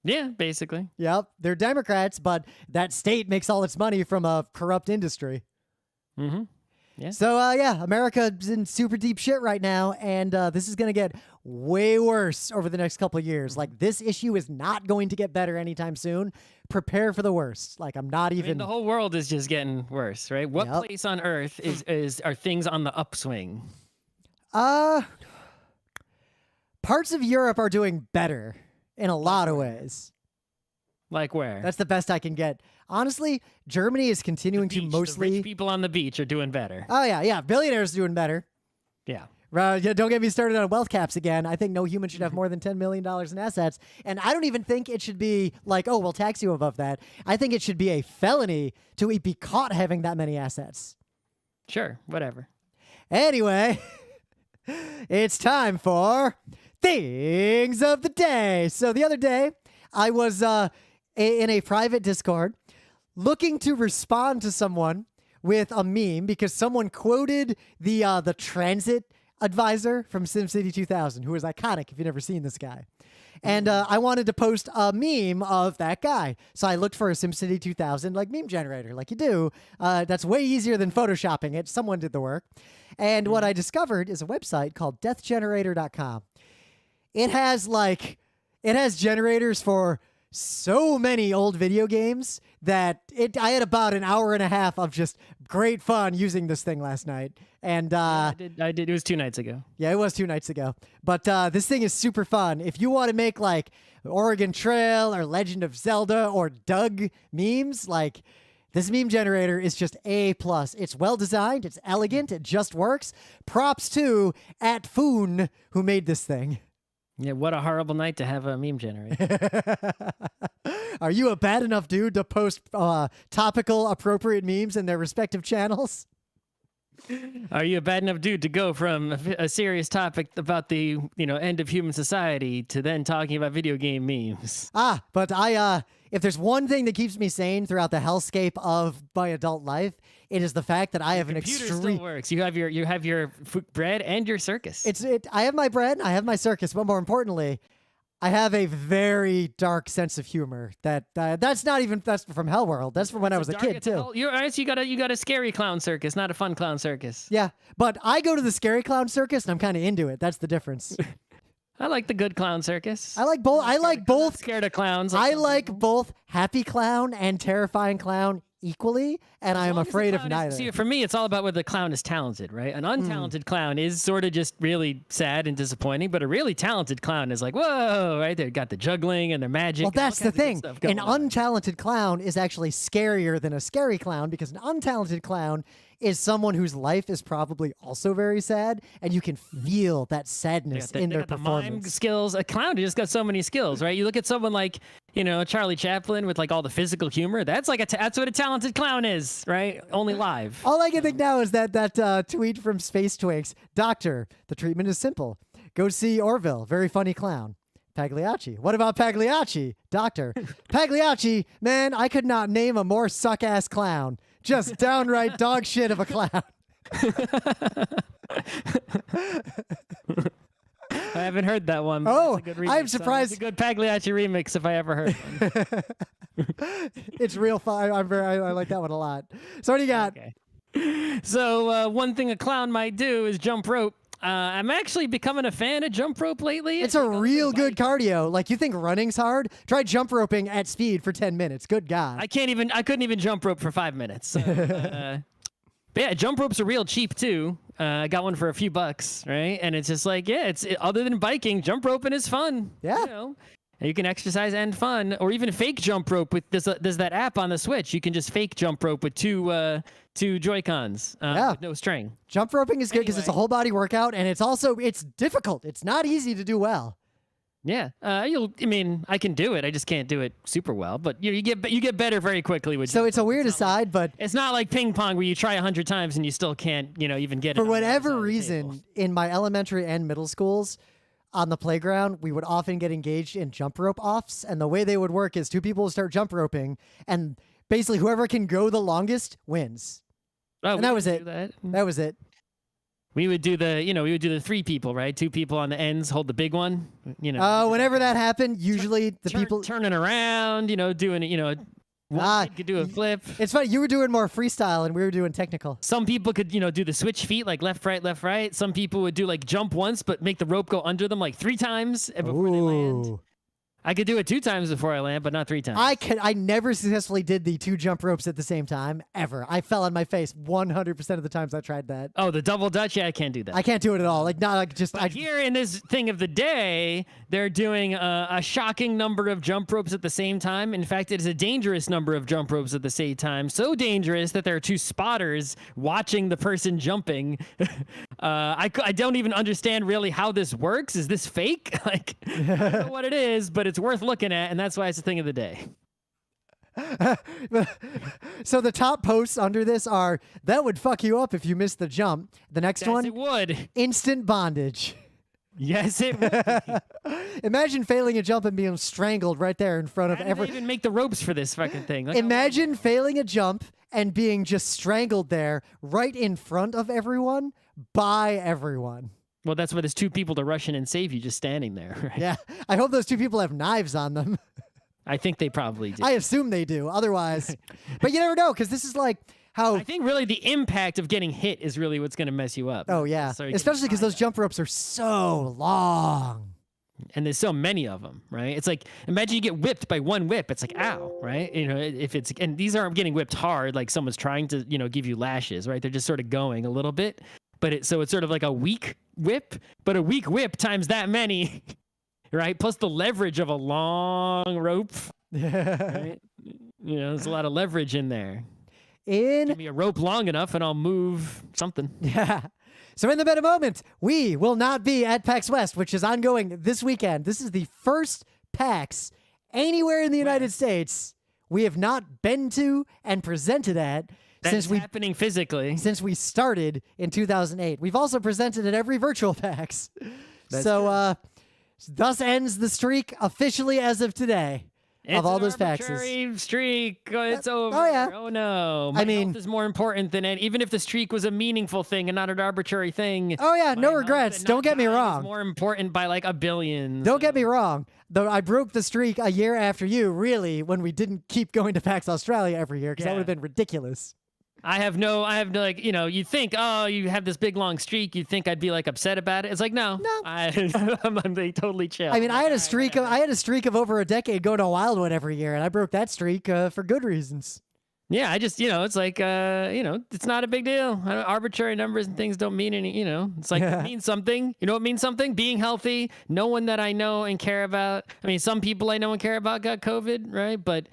Yeah, basically. Yep. They're Democrats, but that state makes all its money from a corrupt industry. Mm-hmm. Yeah. So, America's in super deep shit right now, and this is going to get way worse over the next couple of years. Like, this issue is not going to get better anytime soon. Prepare for the worst. Like, I'm not even... the whole world is just getting worse, right? What place on Earth are things on the upswing? Parts of Europe are doing better in a lot of ways. Like where? That's the best I can get. Honestly, Germany is continuing to mostly... The rich people on the beach are doing better. Oh, yeah. Billionaires are doing better. Yeah. Don't get me started on wealth caps again. I think no human should have more than $10 million in assets. And I don't even think it should be like, oh, we'll tax you above that. I think it should be a felony to be caught having that many assets. Sure, whatever. Anyway, it's time for Things of the Day. So the other day, I was in a private Discord looking to respond to someone with a meme because someone quoted the transit advisor from SimCity 2000, who is iconic if you've never seen this guy. And I wanted to post a meme of that guy. So I looked for a SimCity 2000 meme generator, like you do. That's way easier than photoshopping it. Someone did the work. And what I discovered is a website called deathgenerator.com. It has generators for so many old video games that I had about an hour and a half of just great fun using this thing last night. And I did. It was 2 nights ago. Yeah, it was 2 nights ago. But this thing is super fun. If you want to make like Oregon Trail or Legend of Zelda or Doug memes, like this meme generator is just A+. It's well designed. It's elegant. It just works. Props to @Foon who made this thing. Yeah, what a horrible night to have a meme generator. Are you a bad enough dude to post topical, appropriate memes in their respective channels? Are you a bad enough dude to go from a serious topic about the end of human society to then talking about video game memes? But if there's one thing that keeps me sane throughout the hellscape of my adult life, it is the fact that I have an extreme. Still works. You have your bread and your circus. I have my bread, I have my circus, but more importantly, I have a very dark sense of humor. That's from Hell World. That's from when I was a kid too. You got a scary clown circus, not a fun clown circus. Yeah, but I go to the scary clown circus and I'm kind of into it. That's the difference. I like the good clown circus. I like both. I'm not scared of clowns. I like both happy clown and terrifying clown equally, and I am afraid of neither. See, for me, it's all about whether the clown is talented, right? An untalented clown is sort of just really sad and disappointing, but a really talented clown is like, whoa, right? They've got the juggling and their magic. Well, that's the thing. An untalented clown is actually scarier than a scary clown because an untalented clown is someone whose life is probably also very sad, and you can feel that sadness in their performance. The mime skills. A clown just got so many skills, right? You look at someone like, Charlie Chaplin with like all the physical humor. That's that's what a talented clown is, right? Only live. All I can think now is that tweet from Space Twinks. Doctor, the treatment is simple. Go see Orville. Very funny clown. Pagliacci. What about Pagliacci? Doctor. Pagliacci, man, I could not name a more suck-ass clown. Just downright dog shit of a clown. I haven't heard that one. Oh, I'm surprised. It's a good Pagliacci remix if I ever heard one. It's real fun. I like that one a lot. So what do you got? Okay. So one thing a clown might do is jump rope. I'm actually becoming a fan of jump rope lately. It's a real good cardio. Like, you think running's hard? Try jump roping at speed for 10 minutes. Good God. I couldn't even jump rope for 5 minutes. So, but yeah, jump ropes are real cheap too. I got one for a few bucks, right? And it's just like, other than biking, jump roping is fun. Yeah. You can exercise and fun, or even fake jump rope with there's that app on the Switch. You can just fake jump rope with two Joy-Cons with no string. Jump roping is good because it's a whole body workout, and it's difficult. It's not easy to do well. Yeah, I can do it. I just can't do it super well. But you get better very quickly with. So it's a weird aside, but it's not like ping pong where you try 100 times and you still can't even get it. For whatever reason, in my elementary and middle schools, on the playground, we would often get engaged in jump rope offs, and the way they would work is two people would start jump roping, and basically whoever can go the longest wins. Oh, And that we was could it. do that. That was it. We would do the 3 people, right? 2 people on the ends hold the big one. Whenever that happened, usually the people turning around, doing it, one kid could do a flip. It's funny, you were doing more freestyle and we were doing technical. Some people could, do the switch feet, like left, right. Some people would do like jump once, but make the rope go under them like 3 times before they land. I could do it 2 times before I land, but not 3 times. I never successfully did the 2 jump ropes at the same time, ever. I fell on my face 100% of the times I tried that. Oh, the double Dutch? Yeah, I can't do that. I can't do it at all. Like, not like just... Here in this thing of the day, they're doing a shocking number of jump ropes at the same time. In fact, it is a dangerous number of jump ropes at the same time. So dangerous that there are 2 spotters watching the person jumping. I don't even understand really how this works. Is this fake? Like, I don't know what it is, but it's worth looking at, and that's why it's the thing of the day. So the top posts under this are, that would fuck you up if you missed the jump. The next one, it would. Instant bondage. Yes, it would. Imagine failing a jump and being strangled right there in front of everyone. They even make the ropes for this fucking thing. Imagine failing a jump and being just strangled there right in front of everyone by everyone. Well, that's why there's 2 people to rush in and save you just standing there. Right? Yeah. I hope those 2 people have knives on them. I think they probably do. I assume they do. Otherwise, but you never know, because this is like how... I think really the impact of getting hit is really what's going to mess you up. Oh, yeah. Especially because those jump ropes are so long. And there's so many of them, right? It's like, imagine you get whipped by 1 whip. It's like, ow, right? If it's... And these aren't getting whipped hard like someone's trying to, give you lashes, right? They're just sort of going a little bit. But so it's sort of like a weak whip, but a weak whip times that many, right? Plus the leverage of a long rope. Right? There's a lot of leverage in there. Give me a rope long enough and I'll move something. Yeah. So in the meta moment, we will not be at PAX West, which is ongoing this weekend. This is the first PAX anywhere in the United States we have not been to and presented at. That's happening physically. Since we started in 2008. We've also presented at every virtual PAX. Thus ends the streak officially as of today. Of all those PAXs. Streak. It's over. Oh, yeah. Oh, no. My health is more important than even if the streak was a meaningful thing and not an arbitrary thing. Oh, yeah. No regrets. Don't get me wrong. It's more important by like a billion. Don't get me wrong. Though I broke the streak a year after you, really, when we didn't keep going to PAX Australia every year, because that would have been ridiculous. I have no, like, you think, oh, you have this big long streak. You think I'd be like upset about it. It's like, no. I'm totally chill. I mean, I had a streak of over a decade going to Wildwood every year, and I broke that streak for good reasons. Yeah, I just, it's like, it's not a big deal. Arbitrary numbers and things don't mean any, it's like, it means something. You know what means something? Being healthy. No one that I know and care about. I mean, some people I know and care about got COVID, right? But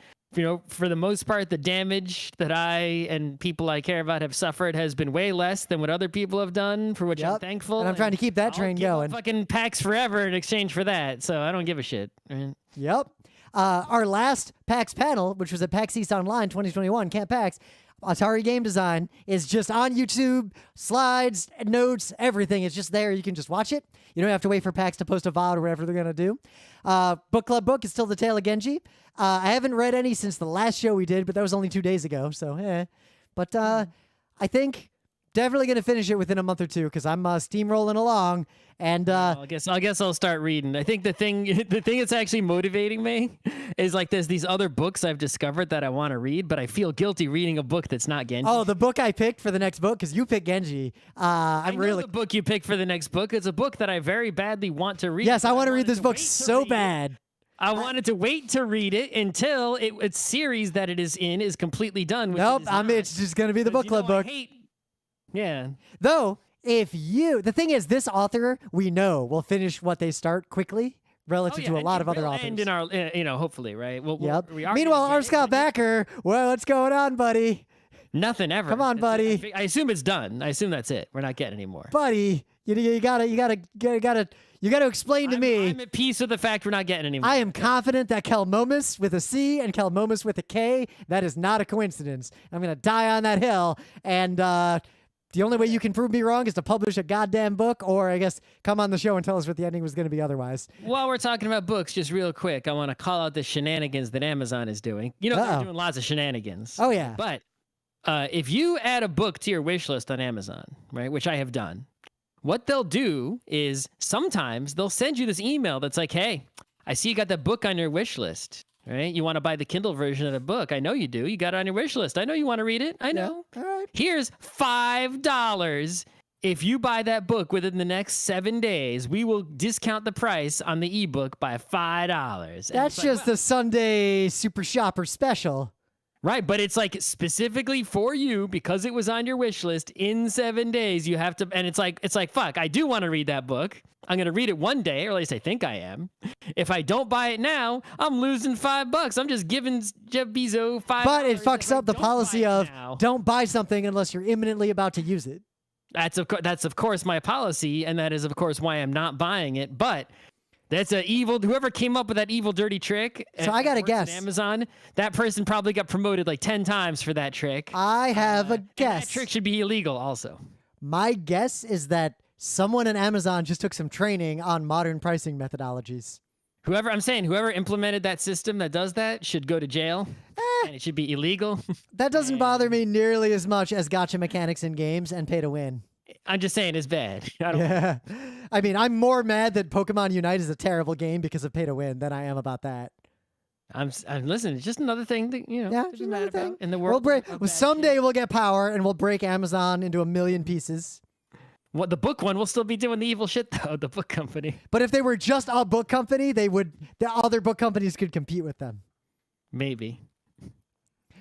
for the most part, the damage that I and people I care about have suffered has been way less than what other people have done, for which I'm thankful. And I'm trying to keep that train going. Fucking PAX forever in exchange for that, so I don't give a shit. Right? Yep. Our last PAX panel, which was at PAX East Online 2021, Camp PAX, Atari Game Design, is just on YouTube, slides, notes, everything. It's just there. You can just watch it. You don't have to wait for PAX to post a VOD or whatever they're going to do. Book Club book is still The Tale of Genji. I haven't read any since the last show we did, but that was only 2 days ago, so But I think definitely going to finish it within a month or 2 because I'm steamrolling along. And I guess I'll start reading. I think the thing that's actually motivating me is like there's these other books I've discovered that I want to read, but I feel guilty reading a book that's not Genji. Oh, the book I picked for the next book, because you picked Genji. I know the book you picked for the next book. It's a book that I very badly want to read. Yes, I want to read this book so bad. I wanted to wait to read it until its series that it is in is completely done. Nope, it's just going to be the book club book. Yeah. Though, the thing is, this author, we know, will finish what they start quickly relative to a lot of other authors. And in our, hopefully, right? Yep. Meanwhile, R. Scott Backer, well, what's going on, buddy? Nothing ever. Come on, buddy. I assume it's done. I assume that's it. We're not getting any more. Buddy, you gotta explain to me. I'm at peace with the fact we're not getting any more. I am confident that Kelmomus with a C and Kelmomus with a K, that is not a coincidence. I'm gonna die on that hill, and The only way you can prove me wrong is to publish a goddamn book, or I guess come on the show and tell us what the ending was going to be otherwise. While we're talking about books, just real quick, I want to call out the shenanigans that Amazon is doing. You know, they're doing lots of shenanigans. Oh, yeah. But if you add a book to your wish list on Amazon, right, which I have done, what they'll do is sometimes they'll send you this email that's like, hey, I see you got that book on your wish list. Right? You want to buy the Kindle version of the book. I know you do. You got it on your wish list. I know you want to read it. I know. Yeah. All right. Here's $5. If you buy that book within the next 7 days, we will discount the price on the ebook by $5. That's just the Sunday Super Shopper special. Right, but it's like specifically for you because it was on your wish list. In 7 days, you have to, and it's like, fuck, I do want to read that book. I'm going to read it one day, or at least I think I am. If I don't buy it now, I'm losing $5. I'm just giving Jeff Bezos $5. But it fucks up the policy of don't buy something unless you're imminently about to use it. That's of course my policy, and that is of course why I'm not buying it. But that's a evil. Whoever came up with that evil, dirty trick. So I gotta guess. Amazon. That person probably got promoted like 10 times for that trick. I have a guess. That trick should be illegal, also. My guess is that someone in Amazon just took some training on modern pricing methodologies. Whoever implemented that system that does that should go to jail, and it should be illegal. That doesn't bother me nearly as much as gotcha mechanics in games and pay to win. I'm just saying it's bad. Yeah. I mean, I'm more mad that Pokemon Unite is a terrible game because of pay to win than I am about that. I'm listening. It's just another thing that, you know, yeah, to be mad about in the world. Someday we'll get power and we'll break Amazon into 1,000,000 pieces. What, the book one will still be doing the evil shit though, the book company. But if they were just a book company, the other book companies could compete with them. Maybe.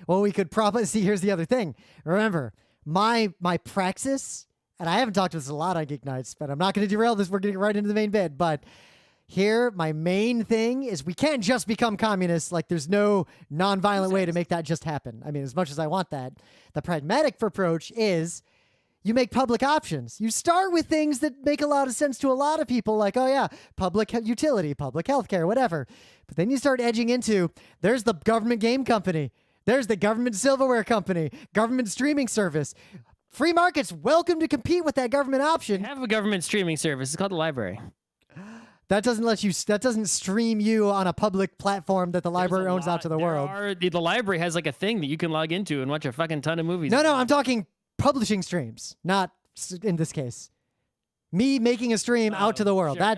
Well, we could probably see. Here's the other thing. Remember, my praxis, and I haven't talked about this a lot on Geek Nights, but I'm not going to derail this. We're going to get right into the main bit. But here, my main thing is we can't just become communists. Like, there's no nonviolent way to make that just happen. I mean, as much as I want that, the pragmatic approach is you make public options. You start with things that make a lot of sense to a lot of people, like, oh yeah, public utility, public healthcare, whatever. But then you start edging into, there's the government game company. There's the government silverware company, government streaming service. Free markets, welcome to compete with that government option. We have a government streaming service. It's called the library. That doesn't stream you on a public platform that the library owns out to the world. The library has like a thing that you can log into and watch a fucking ton of movies. No, I'm talking publishing streams, not in this case. Me making a stream out to the world. Sure.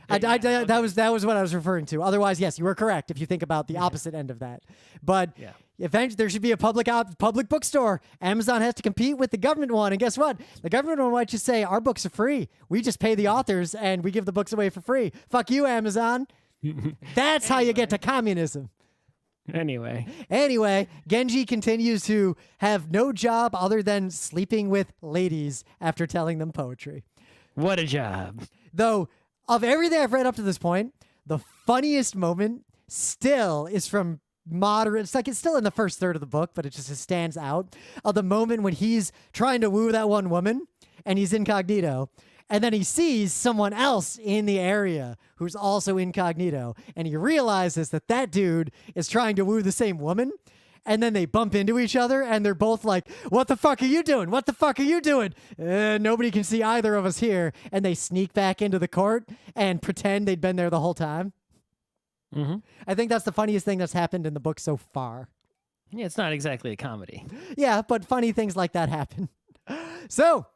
That was what I was referring to. Otherwise, yes, you were correct if you think about the opposite end of that. But eventually, there should be a public bookstore. Amazon has to compete with the government one, and guess what? The government one might just say our books are free. We just pay the authors, and we give the books away for free. Fuck you, Amazon. That's how you get to communism. Anyway, Genji continues to have no job other than sleeping with ladies after telling them poetry. What a job. Though, of everything I've read up to this point, the funniest moment still is from it's still in the first third of the book, but it just stands out, of the moment when he's trying to woo that one woman and he's incognito. And then he sees someone else in the area who's also incognito. And he realizes that dude is trying to woo the same woman. And then they bump into each other and they're both like, what the fuck are you doing? What the fuck are you doing? Nobody can see either of us here. And they sneak back into the court and pretend they'd been there the whole time. Mm-hmm. I think that's the funniest thing that's happened in the book so far. Yeah, it's not exactly a comedy. Yeah, but funny things like that happen. So,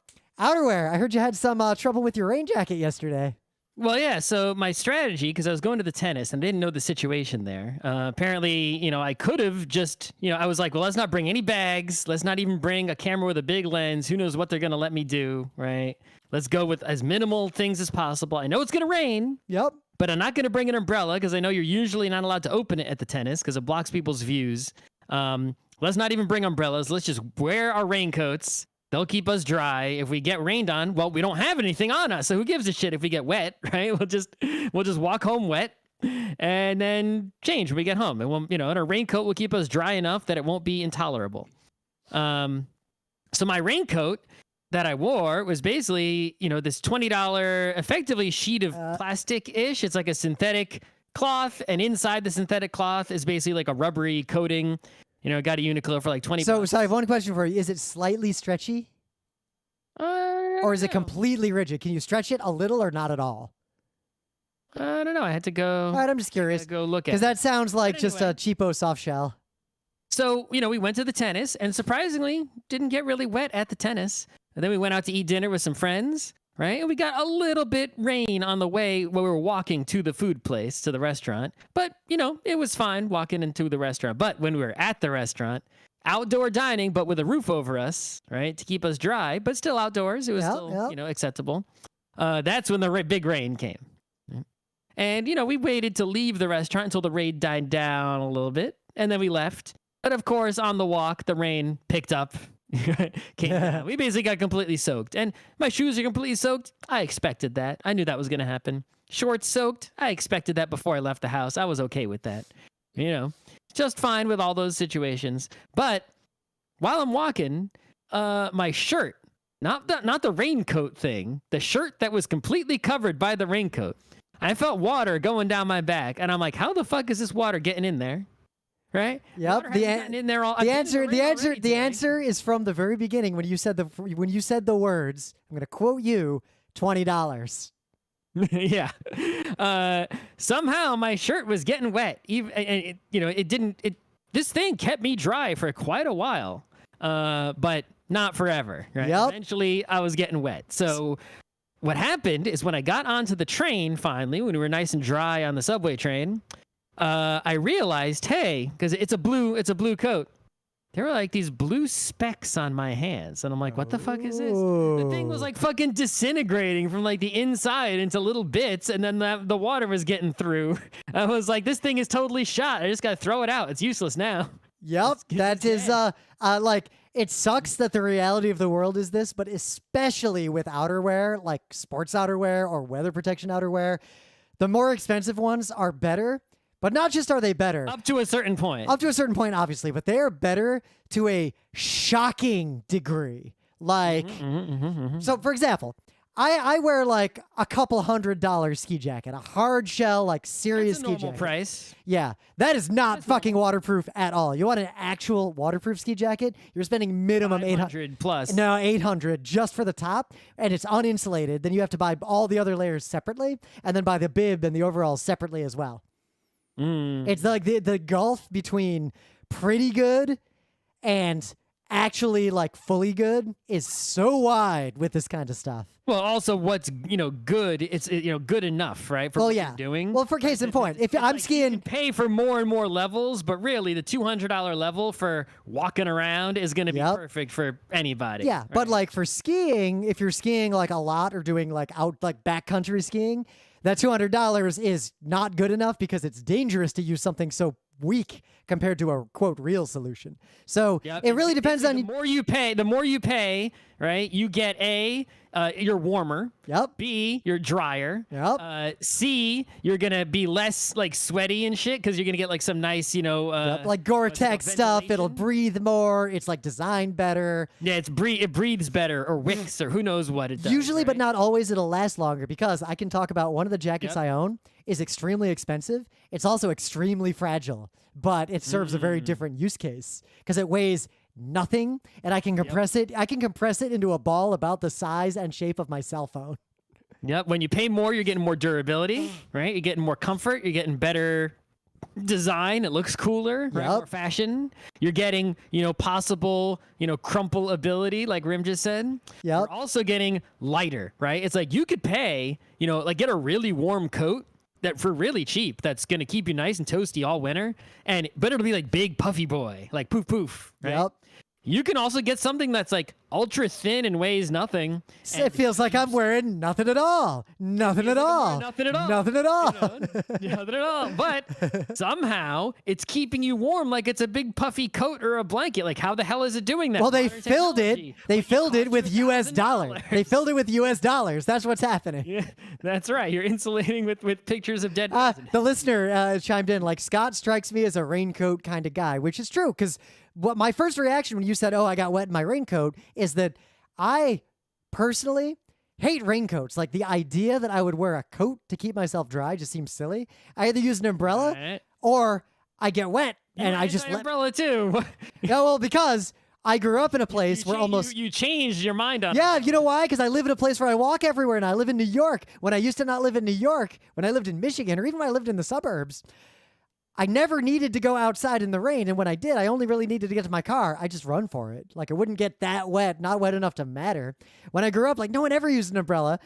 Outerwear, I heard you had some trouble with your rain jacket yesterday. Well, yeah, so my strategy, because I was going to the tennis and I didn't know the situation there. Apparently, I could have just, I was like, well, let's not bring any bags. Let's not even bring a camera with a big lens. Who knows what they're going to let me do, right? Let's go with as minimal things as possible. I know it's going to rain. Yep. But I'm not going to bring an umbrella because I know you're usually not allowed to open it at the tennis because it blocks people's views. Let's not even bring umbrellas. Let's just wear our raincoats. They'll keep us dry. If we get rained on, well, we don't have anything on us, so who gives a shit if we get wet, right? We'll just walk home wet and then change when we get home. And we'll, and our raincoat will keep us dry enough that it won't be intolerable. So my raincoat that I wore was basically, this $20 effectively sheet of plastic-ish. It's like a synthetic cloth, and inside the synthetic cloth is basically like a rubbery coating. I got a Uniqlo for like $20. So I have one question for you. Is it slightly stretchy? Or is it know. completely rigid? Can you stretch it a little or not at all? I don't know. I had to go. All right, I'm just curious. Go look at Because it. that sounds like just a anyway. cheapo soft shell. So, we went to the tennis and surprisingly didn't get really wet at the tennis. And then we went out to eat dinner with some friends, right? And we got a little bit rain on the way when we were walking to the food place, to the restaurant. But, it was fine walking into the restaurant. But when we were at the restaurant, outdoor dining, but with a roof over us, right? To keep us dry, but still outdoors. It was still, acceptable. That's when the big rain came. And, we waited to leave the restaurant until the rain died down a little bit. And then we left. But of course, on the walk, the rain picked up, came down. We basically got completely soaked. And my shoes are completely soaked. I expected that. I knew that was going to happen. Shorts soaked. I expected that before I left the house. I was okay with that. Just fine with all those situations. But while I'm walking, my shirt, not the raincoat thing, the shirt that was completely covered by the raincoat, I felt water going down my back. And I'm like, how the fuck is this water getting in there? Right? Yep. The answer is from the very beginning when you said the words. I'm going to quote you, $20. Yeah. Somehow my shirt was getting wet. Even this thing kept me dry for quite a while. But not forever, right? Yep. Eventually I was getting wet. So what happened is when I got onto the train finally, when we were nice and dry on the subway train, I realized, hey, because it's a blue coat. There were like these blue specks on my hands. And I'm like, what the fuck is this? The thing was like fucking disintegrating from like the inside into little bits. And then the water was getting through. I was like, this thing is totally shot. I just got to throw it out. It's useless now. Yep. That is, like, it sucks that the reality of the world is this, but especially with outerwear, like sports outerwear or weather protection outerwear, the more expensive ones are better. But not just are they better. Up to a certain point. Up to a certain point, obviously. But they are better to a shocking degree. Like, so for example, I wear like a couple $100 ski jacket. A hard shell, like serious That's a ski normal jacket. price. Yeah. That is not fucking waterproof at all. You want an actual waterproof ski jacket? You're spending minimum 800 plus. No, 800 just for the top, and it's uninsulated. Then you have to buy all the other layers separately, and then buy the bib and the overalls separately as well. It's like the gulf between pretty good and actually like fully good is so wide with this kind of stuff. Well, also what's good, it's good enough, right? For what you're doing. Well, for case in point, if I'm skiing, you can pay for more and more levels, but really the $200 level for walking around is going to be perfect for anybody. Yeah, right? but like for skiing, if you're skiing like a lot or doing like backcountry skiing, that $200 is not good enough because it's dangerous to use something so weak compared to a quote real solution. So it really depends on the more you pay, right? You get you're warmer. Yep. B, you're drier. Yep. C, you're gonna be less like sweaty and shit because you're gonna get like some nice, like Gore-Tex stuff. It'll breathe more. It's like designed better. Yeah, it breathes better, or wicks, or who knows what it does. Usually, right? but not always. It'll last longer because I can talk about one of the jackets I own is extremely expensive. It's also extremely fragile, but it serves a very different use case because it weighs nothing, and I can compress it. I can compress it into a ball about the size and shape of my cell phone. Yep. When you pay more, you're getting more durability, right? You're getting more comfort. You're getting better design. It looks cooler, right? More fashion. You're getting, possible, crumple ability, like Rim just said. Yep. You're also getting lighter, right? It's like you could pay, like get a really warm coat that for really cheap. That's gonna keep you nice and toasty all winter, but it'll be like big puffy boy, like poof poof, right? Yep. You can also get something that's like ultra thin and weighs nothing. It feels like I'm wearing nothing at all. Nothing at all. Nothing at all. Nothing at all. Nothing at all. But somehow it's keeping you warm like it's a big puffy coat or a blanket. Like how the hell is it doing that? Well, they filled it. They filled it with US dollars. They filled it with US dollars. That's what's happening. Yeah, that's right. You're insulating with pictures of dead presidents. The listener chimed in like, Scott strikes me as a raincoat kind of guy, which is true because what my first reaction when you said, "Oh, I got wet in my raincoat," is that I personally hate raincoats. Like the idea that I would wear a coat to keep myself dry just seems silly. I either use an umbrella or I get wet and I just let umbrella too. No, well, because I grew up in a place where almost... You changed your mind on Yeah, you know why? Because I live in a place where I walk everywhere, and I live in New York. When I used to not live in New York, when I lived in Michigan, or even when I lived in the suburbs, I never needed to go outside in the rain. And when I did, I only really needed to get to my car. I just run for it. Like, it wouldn't get that wet, not wet enough to matter. When I grew up, like, no one ever used an umbrella.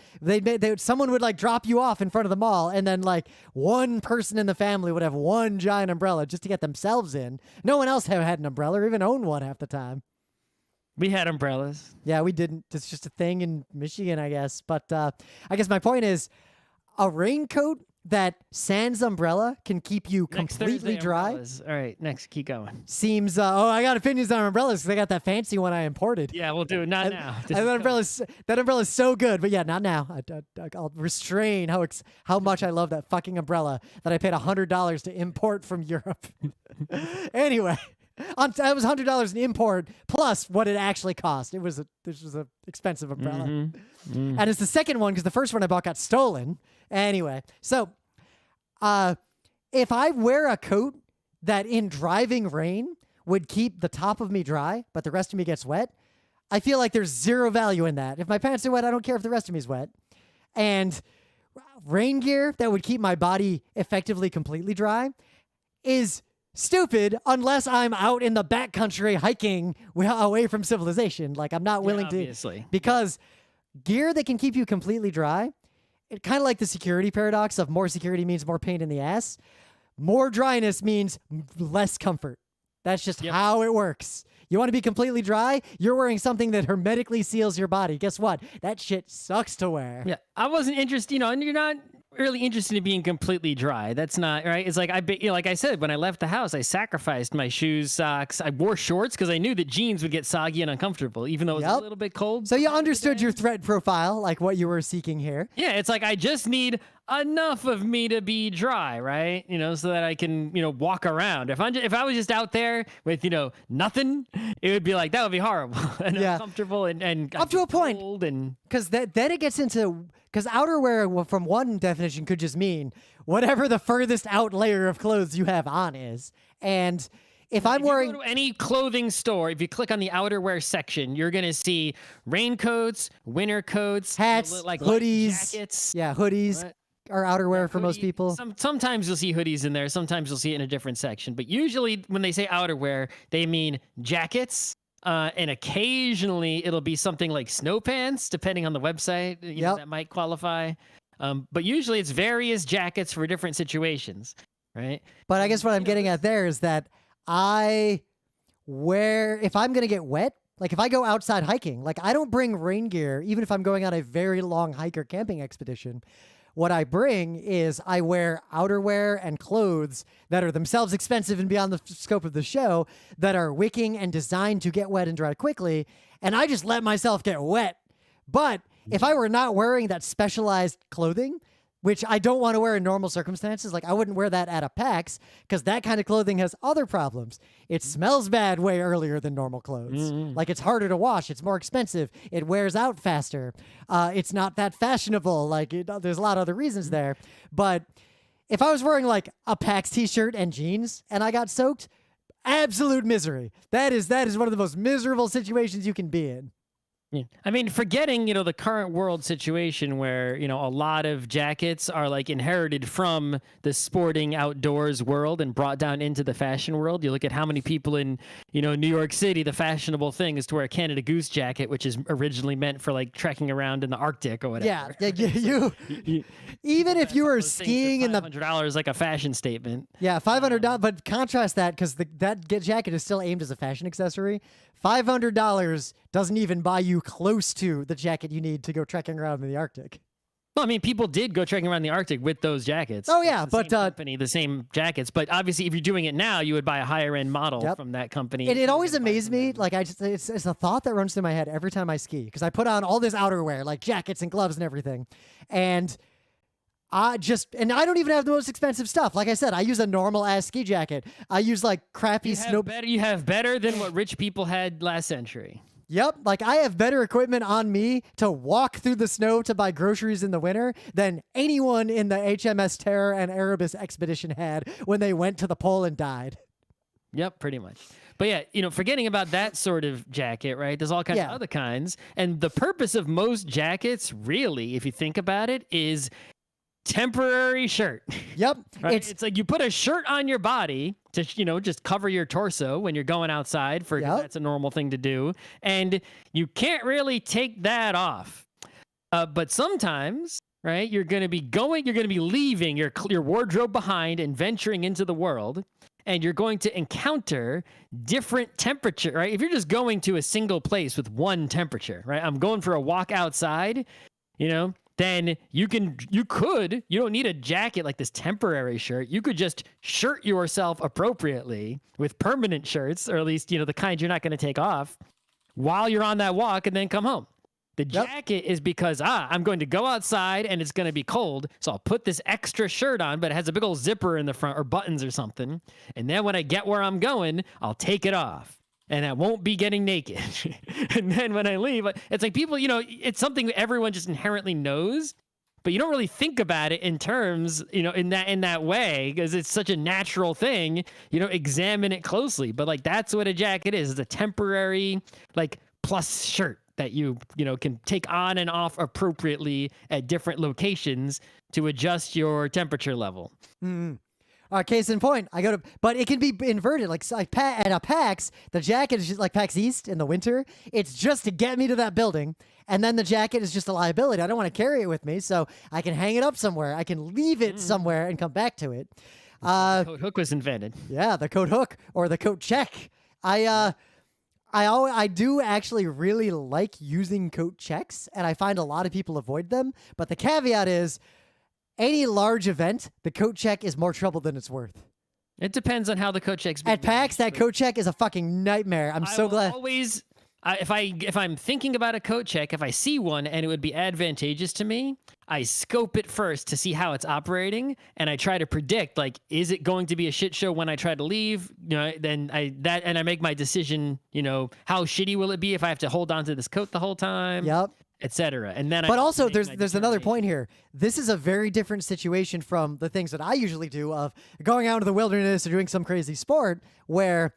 Someone would, like, drop you off in front of the mall, and then, like, one person in the family would have one giant umbrella just to get themselves in. No one else had an umbrella or even owned one half the time. We had umbrellas. Yeah, we didn't. It's just a thing in Michigan, I guess. But I guess my point is, a raincoat that sans umbrella can keep you completely dry. Umbrellas. All right, next, keep going. Seems, I got opinions on umbrellas because I got that fancy one I imported. Yeah, we'll do it. Not now. That umbrella's so good, but yeah, not now. I'll restrain how much I love that fucking umbrella that I paid $100 to import from Europe. Anyway. That was $100 in import plus what it actually cost. This was an expensive umbrella, and it's the second one because the first one I bought got stolen. Anyway, so if I wear a coat that in driving rain would keep the top of me dry, but the rest of me gets wet, I feel like there's zero value in that. If my pants are wet, I don't care if the rest of me is wet. And rain gear that would keep my body effectively completely dry is stupid unless I'm out in the backcountry hiking away from civilization. Like, I'm not willing obviously. to, because gear that can keep you completely dry, it kind of like the security paradox of more security means more pain in the ass. More dryness means less comfort. That's just how it works. You want to be completely dry? You're wearing something that hermetically seals your body. Guess what? That shit sucks to wear. Yeah, I wasn't interested, and you're not really interested in being completely dry. That's not right. It's like like I said, when I left the house, I sacrificed my shoes, socks. I wore shorts because I knew that jeans would get soggy and uncomfortable, even though it was a little bit cold. So you understood your threat profile, like what you were seeking here. Yeah, it's like I just need enough of me to be dry, right? So that I can, walk around. If I was just out there with, nothing, it would be like, that would be horrible and uncomfortable and up to a point. Because then it gets into, because outerwear from one definition could just mean whatever the furthest out layer of clothes you have on is. And if I'm wearing... you go to any clothing store, if you click on the outerwear section, you're going to see raincoats, winter coats, hats, like hoodies. Jackets. Yeah, hoodies. Or outerwear for most people. Sometimes you'll see hoodies in there. Sometimes you'll see it in a different section. But usually when they say outerwear, they mean jackets. And occasionally it'll be something like snow pants, depending on the website. That might qualify. But usually it's various jackets for different situations, right? But I guess what I'm getting at there is that if I'm going to get wet, like if I go outside hiking, like I don't bring rain gear, even if I'm going on a very long hike or camping expedition. What I bring is I wear outerwear and clothes that are themselves expensive and beyond the scope of the show, that are wicking and designed to get wet and dry quickly, and I just let myself get wet. But if I were not wearing that specialized clothing, which I don't want to wear in normal circumstances, like I wouldn't wear that at a PAX because that kind of clothing has other problems. It smells bad way earlier than normal clothes. Like it's harder to wash. It's more expensive. It wears out faster. It's not that fashionable. Like there's a lot of other reasons there. But if I was wearing like a PAX t-shirt and jeans and I got soaked, absolute misery. That is one of the most miserable situations you can be in. Yeah. I mean, forgetting, the current world situation where, a lot of jackets are like inherited from the sporting outdoors world and brought down into the fashion world. You look at how many people in, New York City, the fashionable thing is to wear a Canada Goose jacket, which is originally meant for like trekking around in the Arctic or whatever. Yeah. you even if you were skiing in the $500 like a fashion statement. Yeah, $500. But contrast that because that jacket is still aimed as a fashion accessory. $500 doesn't even buy you close to the jacket you need to go trekking around in the Arctic. Well, I mean, people did go trekking around the Arctic with those jackets. Oh, yeah, but the same jackets. But obviously, if you're doing it now, you would buy a higher end model from that company. It always amazed me. Like it's a thought that runs through my head every time I ski because I put on all this outerwear, like jackets and gloves and everything, and I don't even have the most expensive stuff. Like I said, I use a normal ass ski jacket. I use like crappy snow. You have better than what rich people had last century. Yep, like I have better equipment on me to walk through the snow to buy groceries in the winter than anyone in the HMS Terror and Erebus expedition had when they went to the pole and died. Yep, pretty much. But yeah, forgetting about that sort of jacket, right? There's all kinds of other kinds. And the purpose of most jackets, really, if you think about it, is temporary shirt. Yep. Right? It's like you put a shirt on your body to, just cover your torso when you're going outside that's a normal thing to do. And you can't really take that off. But sometimes, right, you're going to be leaving your wardrobe behind and venturing into the world. And you're going to encounter different temperature, right? If you're just going to a single place with one temperature, right? I'm going for a walk outside, then you don't need a jacket like this temporary shirt. You could just shirt yourself appropriately with permanent shirts, or at least, the kind you're not going to take off while you're on that walk and then come home. The jacket is because, I'm going to go outside and it's going to be cold. So I'll put this extra shirt on, but it has a big old zipper in the front or buttons or something. And then when I get where I'm going, I'll take it off. And I won't be getting naked. And then when I leave, it's like people, it's something everyone just inherently knows, but you don't really think about it in terms, in that way, because it's such a natural thing. Examine it closely. But like that's what a jacket is. It's a temporary plus shirt that you can take on and off appropriately at different locations to adjust your temperature level. Mm-hmm. Case in point, but it can be inverted. Like at a PAX, the jacket is just like PAX East in the winter. It's just to get me to that building. And then the jacket is just a liability. I don't want to carry it with me. So I can hang it up somewhere. I can leave it somewhere and come back to it. The coat hook was invented. Yeah, the coat hook or the coat check. I do actually really like using coat checks, and I find a lot of people avoid them. But the caveat is, any large event, the coat check is more trouble than it's worth. It depends on how the coat check's at PAX, that coat check is a fucking nightmare. I'm so glad. Always, if I'm thinking about a coat check, if I see one and it would be advantageous to me, I scope it first to see how it's operating, and I try to predict, is it going to be a shit show when I try to leave? Then I make my decision. How shitty will it be if I have to hold on to this coat the whole time? Yep. Etc. And then, but also there's another point here. This is a very different situation from the things that I usually do of going out into the wilderness or doing some crazy sport where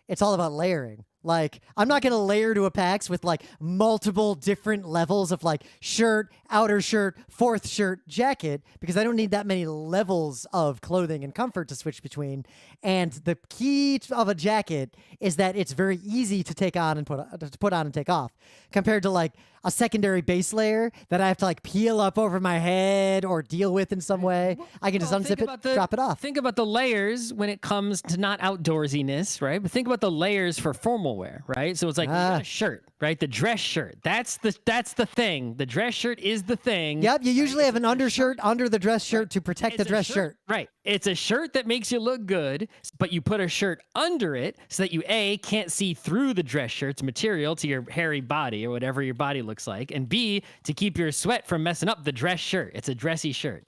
it's all about layering. Like, I'm not going to layer to a PAX with multiple different levels of shirt, outer shirt, fourth shirt, jacket, because I don't need that many levels of clothing and comfort to switch between. And the key of a jacket is that it's very easy to take on and put on and take off, compared to a secondary base layer that I have to peel up over my head or deal with in some way. I can just unzip it, drop it off. Think about the layers when it comes to not outdoorsiness, right? But think about the layers for formal wear, right? So it's you got a shirt, right? The dress shirt. That's the thing. The dress shirt is the thing. Yep, you usually have an undershirt under the dress shirt to protect the dress shirt. Right. It's a shirt that makes you look good, but you put a shirt under it so that you can't see through the dress shirt's material to your hairy body or whatever your body looks like, and B, to keep your sweat from messing up the dress shirt. It's a dressy shirt.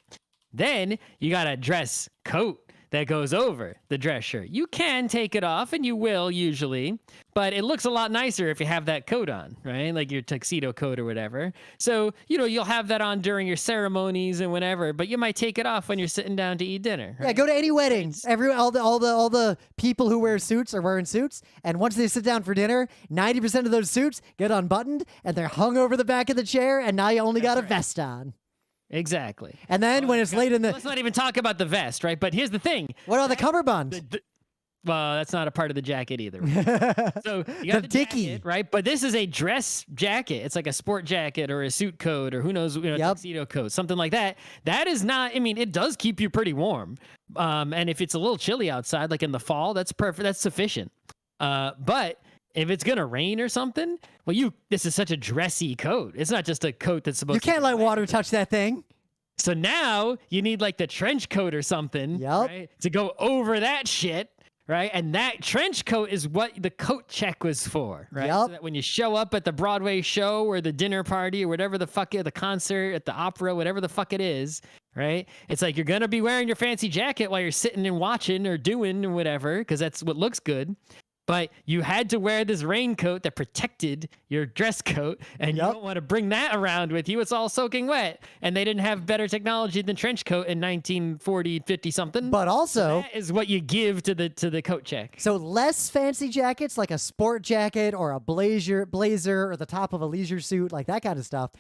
Then you got a dress coat that goes over the dress shirt. You can take it off, and you will usually, but it looks a lot nicer if you have that coat on, right? Like your tuxedo coat or whatever. So, you'll have that on during your ceremonies and whatever, but you might take it off when you're sitting down to eat dinner. Right? Yeah, go to any wedding. All the people who wear suits are wearing suits, and once they sit down for dinner, 90% of those suits get unbuttoned, and they're hung over the back of the chair, and now you only got a vest on. Exactly. And then when it's late in the... Let's not even talk about the vest, right? But here's the thing. What about the cummerbund? Well, that's not a part of the jacket either. So you got the dicky, jacket, right? But this is a dress jacket. It's like a sport jacket or a suit coat or who knows, tuxedo coat, something like that. That is not, it does keep you pretty warm. And if it's a little chilly outside, like in the fall, that's perfect. That's sufficient. But if it's going to rain or something, this is such a dressy coat. It's not just a coat that's supposed to... You can't let water touch that thing. So now you need the trench coat or something, right, to go over that shit, right? And that trench coat is what the coat check was for, right? So that when you show up at the Broadway show or the dinner party or whatever the fuck, the concert, at the opera, whatever the fuck it is, right? It's you're going to be wearing your fancy jacket while you're sitting and watching or doing or whatever, because that's what looks good. But you had to wear this raincoat that protected your dress coat, and you don't want to bring that around with you. It's all soaking wet. And they didn't have better technology than trench coat in 1940, 50 something. But also, so that is what you give to the coat check. So less fancy jackets, like a sport jacket or a blazer or the top of a leisure suit, like that kind of stuff.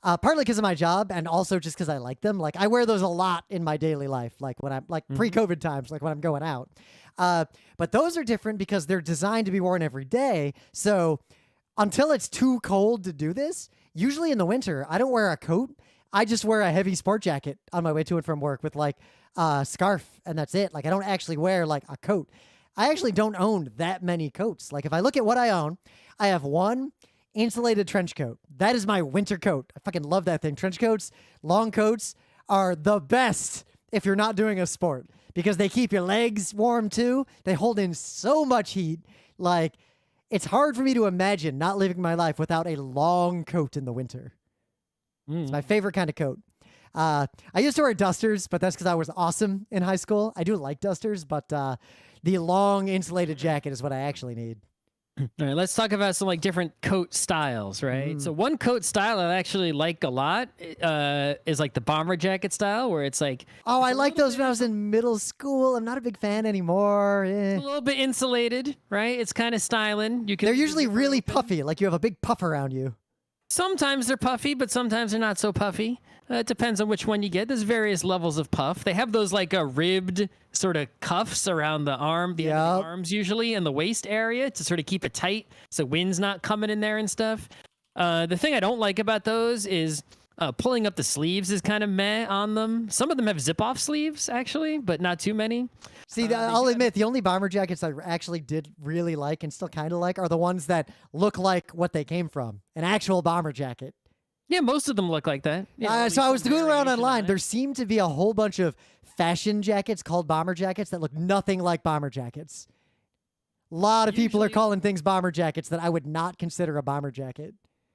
Partly because of my job, and also just because I like them. Like I wear those a lot in my daily life, like when I'm pre-COVID times, like when I'm going out. But those are different because they're designed to be worn every day. So until it's too cold to do this, usually in the winter, I don't wear a coat. I just wear a heavy sport jacket on my way to and from work with like a scarf, and that's it. Like I don't actually wear like a coat. I actually don't own that many coats. Like if I look at what I own, I have one insulated trench coat. That is my winter coat. I fucking love that thing. Trench coats, long coats are the best if you're not doing a sport because they keep your legs warm too. They hold in so much heat. Like it's hard for me to imagine not living my life without a long coat in the winter. It's my favorite kind of coat. I used to wear dusters, but that's because I was awesome in high school. I do like dusters, but the long insulated jacket is what I actually need. All right, let's talk about some like different coat styles, right? So one coat style I actually like a lot is like the bomber jacket style, where it's like I liked those when I was in middle school. I'm not a big fan anymore. a little bit insulated, right? It's kind of styling. They're usually really puffy, like you have a big puff around you. Sometimes they're puffy, but sometimes they're not so puffy. It depends on which one you get. There's various levels of puff. They have those like ribbed sort of cuffs around the arm, the end of the arms usually, and the waist area to sort of keep it tight so wind's not coming in there and stuff. The thing I don't like about those is pulling up the sleeves is kind of meh on them. Some of them have zip-off sleeves, actually, but not too many. See, I'll admit, the only bomber jackets I actually did really like and still kind of like are the ones that look like what they came from, an actual bomber jacket. Yeah, most of them look like that. Yeah, so I was going around online. There seemed to be a whole bunch of fashion jackets called bomber jackets that look nothing like bomber jackets. A lot of people are calling things bomber jackets that I would not consider a bomber jacket.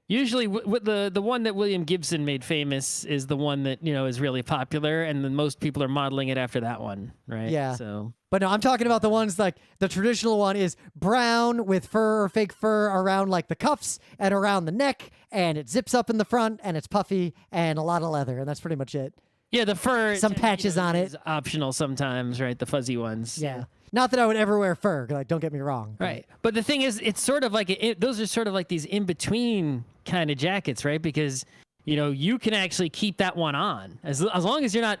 Usually, the one that William Gibson made famous is the one that is really popular, and then most people are modeling it after that one, right? Yeah. So, but no, I'm talking about the ones like the traditional one is brown with fur or fake fur around like the cuffs and around the neck, and it zips up in the front, and it's puffy and a lot of leather, and that's pretty much it. Yeah, the fur. Some patches on it. Is optional sometimes, right? The fuzzy ones. Yeah. Not that I would ever wear fur, like don't get me wrong. Right. But the thing is, it's sort of like those are sort of like these in between kind of jackets, right? Because you can actually keep that one on as long as you're not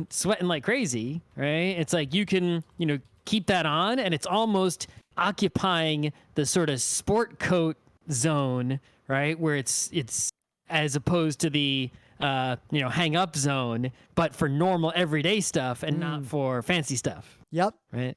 sweating like crazy, right? It's like you can keep that on, and it's almost occupying the sort of sport coat zone, right? Where it's as opposed to the hang up zone, but for normal everyday stuff and not for fancy stuff. Yep. Right.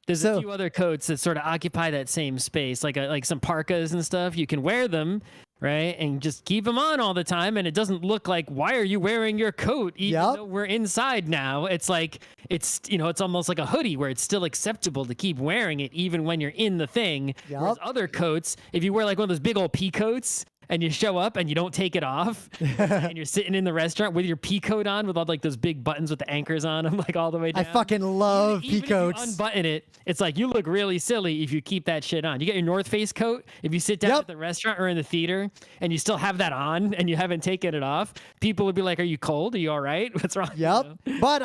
There's a few other coats that sort of occupy that same space, like some parkas and stuff. You can wear them, right, and just keep them on all the time, and it doesn't look like, why are you wearing your coat even though we're inside now? It's like it's almost like a hoodie where it's still acceptable to keep wearing it even when you're in the thing. Whereas other coats, if you wear like one of those big old pea coats and you show up and you don't take it off and you're sitting in the restaurant with your pea coat on with all like those big buttons with the anchors on them, like all the way down. I fucking love pea coats. If you unbutton it, it's like you look really silly if you keep that shit on. You get your North Face coat. If you sit down at the restaurant or in the theater and you still have that on and you haven't taken it off, people would be like, "Are you cold? Are you all right? What's wrong?" Yep. But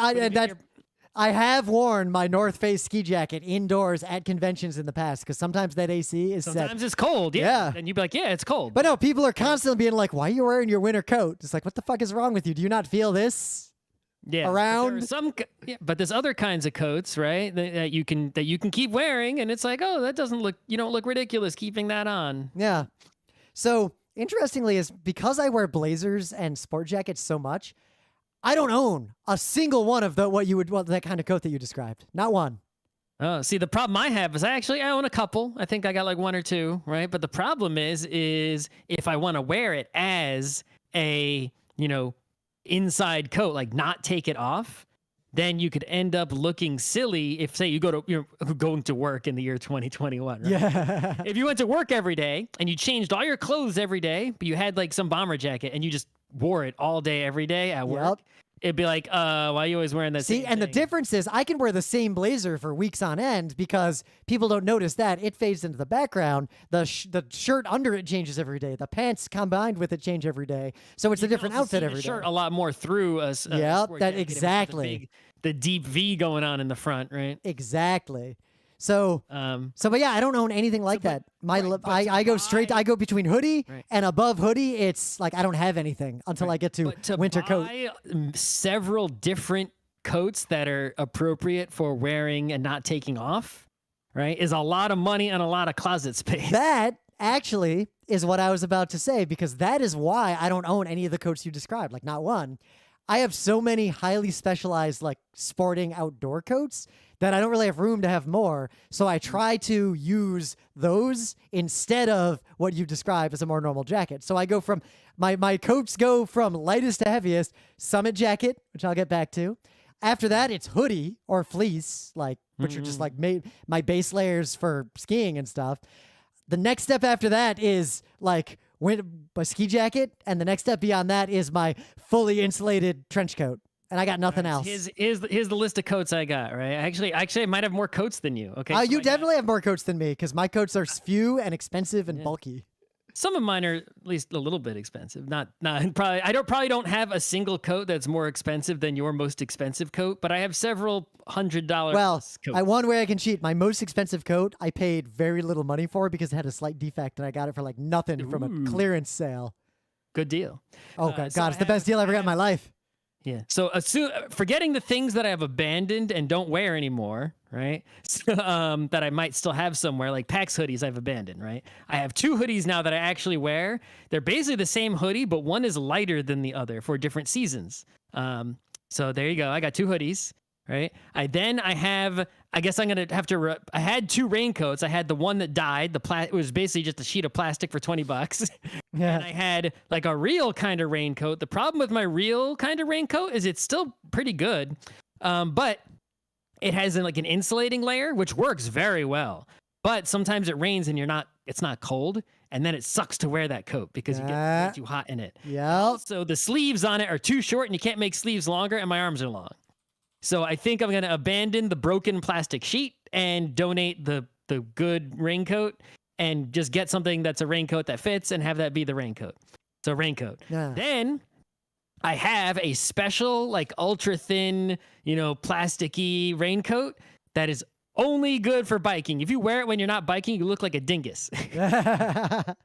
I have worn my North Face ski jacket indoors at conventions in the past because sometimes that AC is sometimes it's cold. Yeah. And you'd be like, yeah, it's cold. But no, people are constantly being like, why are you wearing your winter coat? It's like, what the fuck is wrong with you? Do you not feel this? Yeah. Around? But there's other kinds of coats, right? That you can keep wearing. And it's like, oh, that doesn't look, you don't look ridiculous keeping that on. Yeah. So interestingly is because I wear blazers and sport jackets so much, I don't own a single one of that kind of coat that you described. Not one. Oh, see, the problem I have is I own a couple. I think I got like one or two, right? But the problem is if I want to wear it as a, inside coat, like not take it off, then you could end up looking silly if, say, you you're going to work in the year 2021, right? Yeah. If you went to work every day and you changed all your clothes every day, but you had like some bomber jacket and you just wore it all day, every day at work, it'd be like, why are you always wearing that See, same and the thing? difference is I can wear the same blazer for weeks on end because people don't notice that. It fades into the background. The shirt under it changes every day. The pants combined with it change every day. So it's a You can different also outfit see every the shirt day. a lot more through a Yep, sport that jacket if it's got exactly. the deep V going on in the front, right? Exactly. So, Um, but yeah, I don't own anything like but- that. My right, but to I go straight. buy- I go between hoodie Right. and above hoodie. It's like I don't have anything until I get to But to winter coat. buy several different coats that are appropriate for wearing and not taking off, right, is a lot of money and a lot of closet space. That actually is what I was about to say because that is why I don't own any of the coats you described. Like not one. I have so many highly specialized like sporting outdoor coats that I don't really have room to have more. So I try to use those instead of what you describe as a more normal jacket. So I go from my coats go from lightest to heaviest, summit jacket, which I'll get back to. After that, it's hoodie or fleece, like which are just like made my base layers for skiing and stuff. The next step after that is like my ski jacket, and the next step beyond that is my fully insulated trench coat. And I got nothing else. Here's the list of coats I got, right? Actually, I might have more coats than you. Okay. So You I got- definitely have more coats than me because my coats are few and expensive and bulky. Some of mine are at least a little bit expensive. Not probably. I probably don't have a single coat that's more expensive than your most expensive coat, but I have several $100. Well, coats. one way I can cheat. My most expensive coat I paid very little money for because it had a slight defect, and I got it for like nothing from a clearance sale. Good deal. Oh God, so it's the best deal I ever got in my life. Yeah. So forgetting the things that I have abandoned and don't wear anymore, right? So, that I might still have somewhere, like PAX hoodies I've abandoned, right? I have 2 hoodies now that I actually wear. They're basically the same hoodie, but one is lighter than the other for different seasons. So there you go. I got 2 hoodies, right? I have, I guess I'm going to have to, I had 2 raincoats. I had the one that died. It was basically just a sheet of plastic for $20. Yeah. And I had like a real kind of raincoat. The problem with my real kind of raincoat is it's still pretty good. But it has like an insulating layer, which works very well. But sometimes it rains and it's not cold. And then it sucks to wear that coat because you get way too hot in it. Yep. So the sleeves on it are too short and you can't make sleeves longer and my arms are long. So I think I'm going to abandon the broken plastic sheet and donate the good raincoat and just get something that's a raincoat that fits and have that be the raincoat. So raincoat. Yeah. Then I have a special like ultra thin, plasticky raincoat that is only good for biking. If you wear it when you're not biking, you look like a dingus.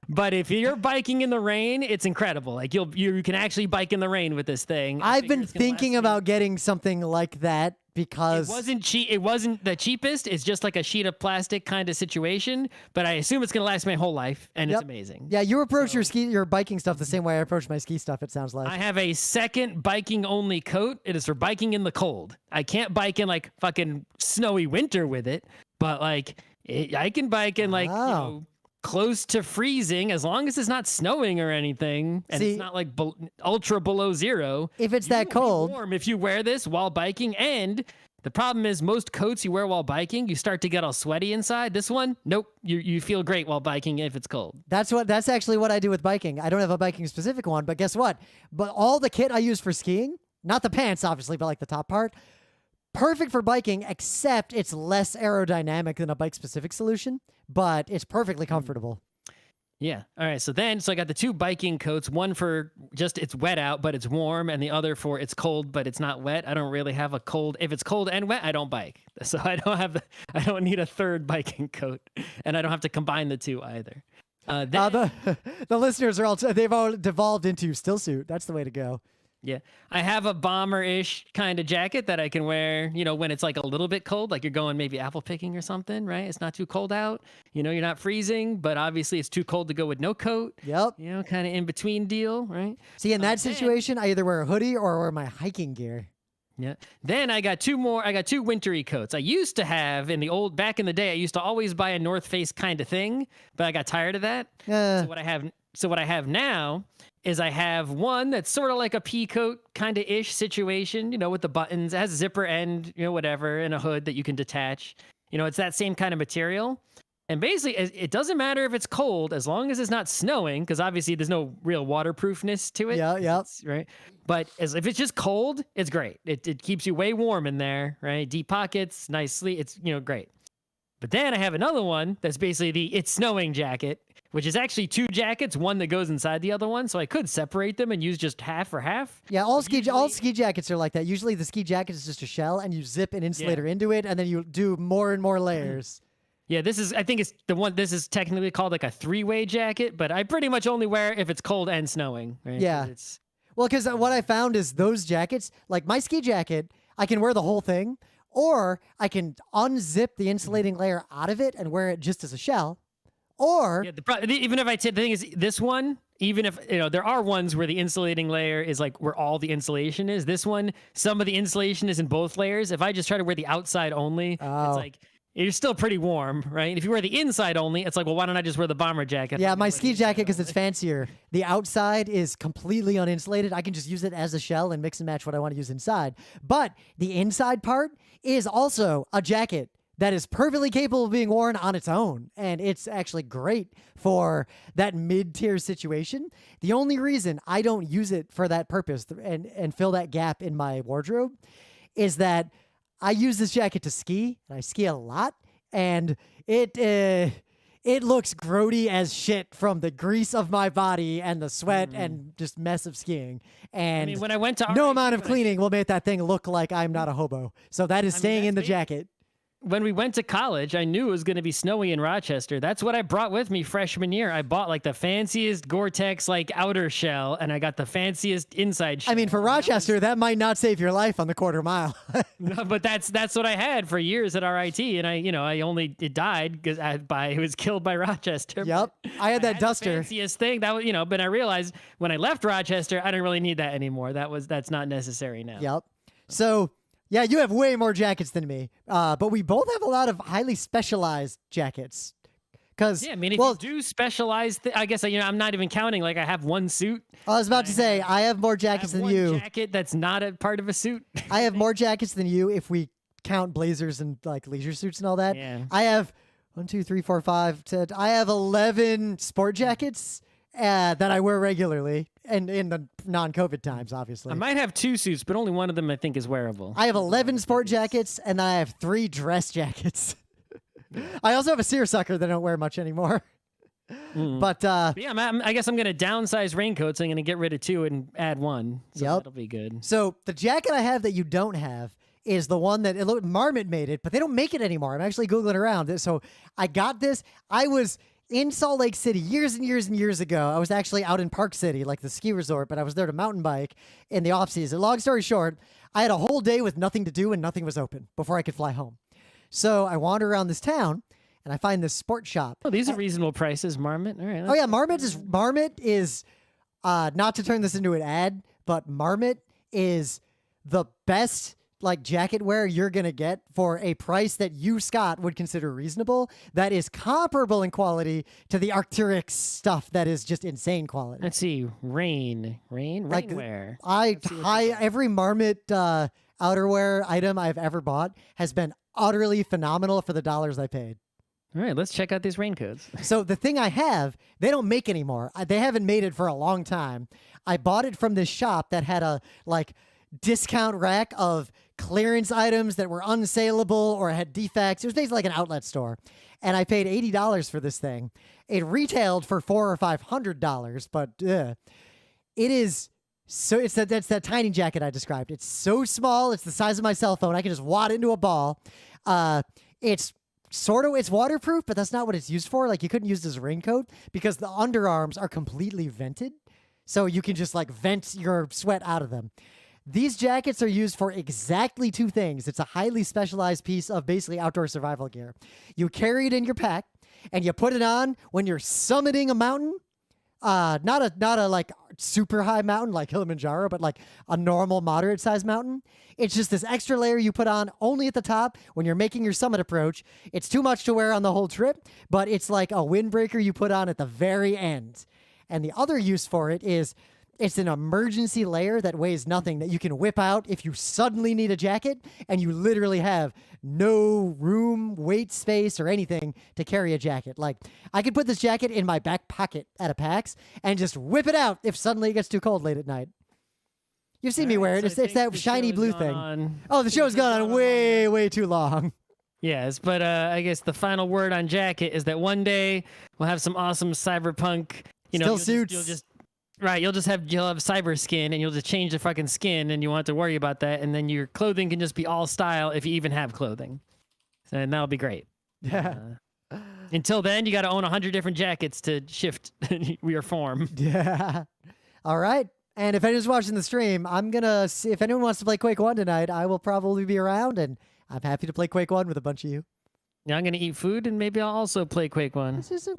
But if you're biking in the rain, it's incredible. Like you can actually bike in the rain with this thing. I've been thinking about getting something like that because It wasn't cheap. It wasn't the cheapest. It's just like a sheet of plastic kind of situation. But I assume it's gonna last my whole life, and it's amazing. Yeah, you approach your biking stuff the same way I approach my ski stuff. It sounds like I have a second biking only coat. It is for biking in the cold. I can't bike in like fucking snowy winter with it, but like I can bike in like close to freezing as long as it's not snowing or anything, and it's not like ultra below zero. If it's You that will be cold, warm if you wear this while biking. And the problem is most coats you wear while biking, you start to get all sweaty inside. This one, nope. You feel great while biking if it's cold. that's actually what I do with biking. I don't have a biking specific one, but guess what? But all the kit I use for skiing, not the pants obviously, but like the top part, perfect for biking, except it's less aerodynamic than a bike specific solution, but it's perfectly comfortable. Yeah. All right. So I got the 2 biking coats, one for just it's wet out, but it's warm, and the other for it's cold, but it's not wet. I don't really have a cold. If it's cold and wet, I don't bike. So I don't need a third biking coat, and I don't have to combine the 2 either. The listeners they've all devolved into still suit. That's the way to go. Yeah. I have a bomber-ish kind of jacket that I can wear, when it's like a little bit cold, like you're going maybe apple picking or something, right? It's not too cold out. You're not freezing, but obviously it's too cold to go with no coat. Yep. Kind of in between deal, right? See, in that situation, I either wear a hoodie or wear my hiking gear. Yeah. Then I got 2 more. I got 2 wintry coats. I used to have back in the day, I used to always buy a North Face kind of thing, but I got tired of that. So what I have now is I have one that's sort of like a pea coat kind of ish situation, with the buttons. It has a zipper end, whatever, and a hood that you can detach. It's that same kind of material. And basically, it doesn't matter if it's cold as long as it's not snowing, because obviously there's no real waterproofness to it. Yeah. Right. But if it's just cold, it's great. It keeps you way warm in there, right? Deep pockets, nice sleep. It's, great. But then I have another one that's basically the it's snowing jacket, which is actually 2 jackets, one that goes inside the other one. So I could separate them and use just half for half. Yeah, all ski jackets are like that. Usually the ski jacket is just a shell, and you zip an insulator into it, and then you do more and more layers. Yeah, I think it's the one, this is technically called like a 3-way jacket, but I pretty much only wear it if it's cold and snowing. Right? Yeah. Well, because what I found is those jackets, like my ski jacket, I can wear the whole thing, or I can unzip the insulating layer out of it and wear it just as a shell. Or even if the thing is, this one, even if there are ones where the insulating layer is like where all the insulation is, this one, some of the insulation is in both layers. If I just try to wear the outside only, it's like you're still pretty warm, right? If you wear the inside only, it's like, well, why don't I just wear the bomber jacket? Yeah, my ski jacket, because it's fancier, the outside is completely uninsulated. I can just use it as a shell and mix and match what I want to use inside. But the inside part is also a jacket that is perfectly capable of being worn on its own. And it's actually great for that mid-tier situation. The only reason I don't use it for that purpose and fill that gap in my wardrobe is that I use this jacket to ski, and I ski a lot, and it looks grody as shit from the grease of my body and the sweat and just mess of skiing. And I mean, when I went to no amount of cleaning will make that thing look like I'm not a hobo. So that is staying in the jacket. When we went to college, I knew it was going to be snowy in Rochester. That's what I brought with me freshman year. I bought like the fanciest Gore-Tex like outer shell, and I got the fanciest inside shell. I mean, for Rochester, that might not save your life on the quarter mile. No, but that's what I had for years at RIT, and it died because it was killed by Rochester. Yep, I had that duster. The fanciest thing that was, but I realized when I left Rochester, I didn't really need that anymore. That's not necessary now. Yep. So. Yeah, you have way more jackets than me, but we both have a lot of highly specialized jackets. If you do specialize, I guess I'm not even counting. Like I have one suit. I was about to say I have more jackets than you. One jacket that's not a part of a suit. I have more jackets than you if we count blazers and like leisure suits and all that. Yeah. I have 1, 2, 3, 4, 5, 10. I have 11 sport jackets that I wear regularly. And in the non-COVID times, obviously. I might have 2 suits, but only one of them I think is wearable. I have 11 sport jackets, and I have 3 dress jackets. I also have a seersucker that I don't wear much anymore. But I guess I'm going to downsize raincoats. I'm going to get rid of 2 and add 1. So that'll be good. So the jacket I have that you don't have is the one that Marmot made it, but they don't make it anymore. I'm actually Googling around. So I got this. I was in Salt Lake City years and years and years ago. I was actually out in Park City, like the ski resort, but I was there to mountain bike in the off season. Long story short, I had a whole day with nothing to do and nothing was open before I could fly home. So I wander around this town and I find this sport shop. Oh, these are reasonable prices, Marmot. All right. Oh yeah, Marmot is not to turn this into an ad, but Marmot is the best like jacket wear you're going to get for a price that you, Scott, would consider reasonable, that is comparable in quality to the Arc'teryx stuff that is just insane quality. Let's see. Rainwear. Every Marmot outerwear item I've ever bought has been utterly phenomenal for the dollars I paid. All right, let's check out these raincoats. So the thing I have, they don't make anymore. They haven't made it for a long time. I bought it from this shop that had a discount rack of clearance items that were unsaleable or had defects. It was basically like an outlet store. And I paid $80 for this thing. It retailed for $400 or $500, but it is so that's that tiny jacket I described. It's so small, it's the size of my cell phone. I can just wad into a ball. It's waterproof, but that's not what it's used for. Like you couldn't use it as a raincoat because the underarms are completely vented. So you can just vent your sweat out of them. These jackets are used for exactly 2 things. It's a highly specialized piece of basically outdoor survival gear. You carry it in your pack, and you put it on when you're summiting a mountain. Not a super high mountain like Kilimanjaro, but like a normal moderate sized mountain. It's just this extra layer you put on only at the top when you're making your summit approach. It's too much to wear on the whole trip, but it's like a windbreaker you put on at the very end. And the other use for it is It's an emergency layer that weighs nothing that you can whip out if you suddenly need a jacket and you literally have no room, weight space, or anything to carry a jacket. Like, I could put this jacket in my back pocket at a PAX and just whip it out if suddenly it gets too cold late at night. You've seen me wear it. It's that shiny blue thing. Oh, the show's gone on way too long. Yes, but I guess the final word on jacket is that one day we'll have some awesome cyberpunk, Still suits. You'll have cyber skin, and you'll just change the fucking skin, and you won't have to worry about that, and then your clothing can just be all style if you even have clothing. And that'll be great. Yeah. Until then, you got to own 100 different jackets to shift your form. Yeah. All right. And if anyone's watching the stream, I'm going to see if anyone wants to play Quake 1 tonight, I will probably be around, and I'm happy to play Quake 1 with a bunch of you. Yeah, I'm going to eat food, and maybe I'll also play Quake 1. This isn't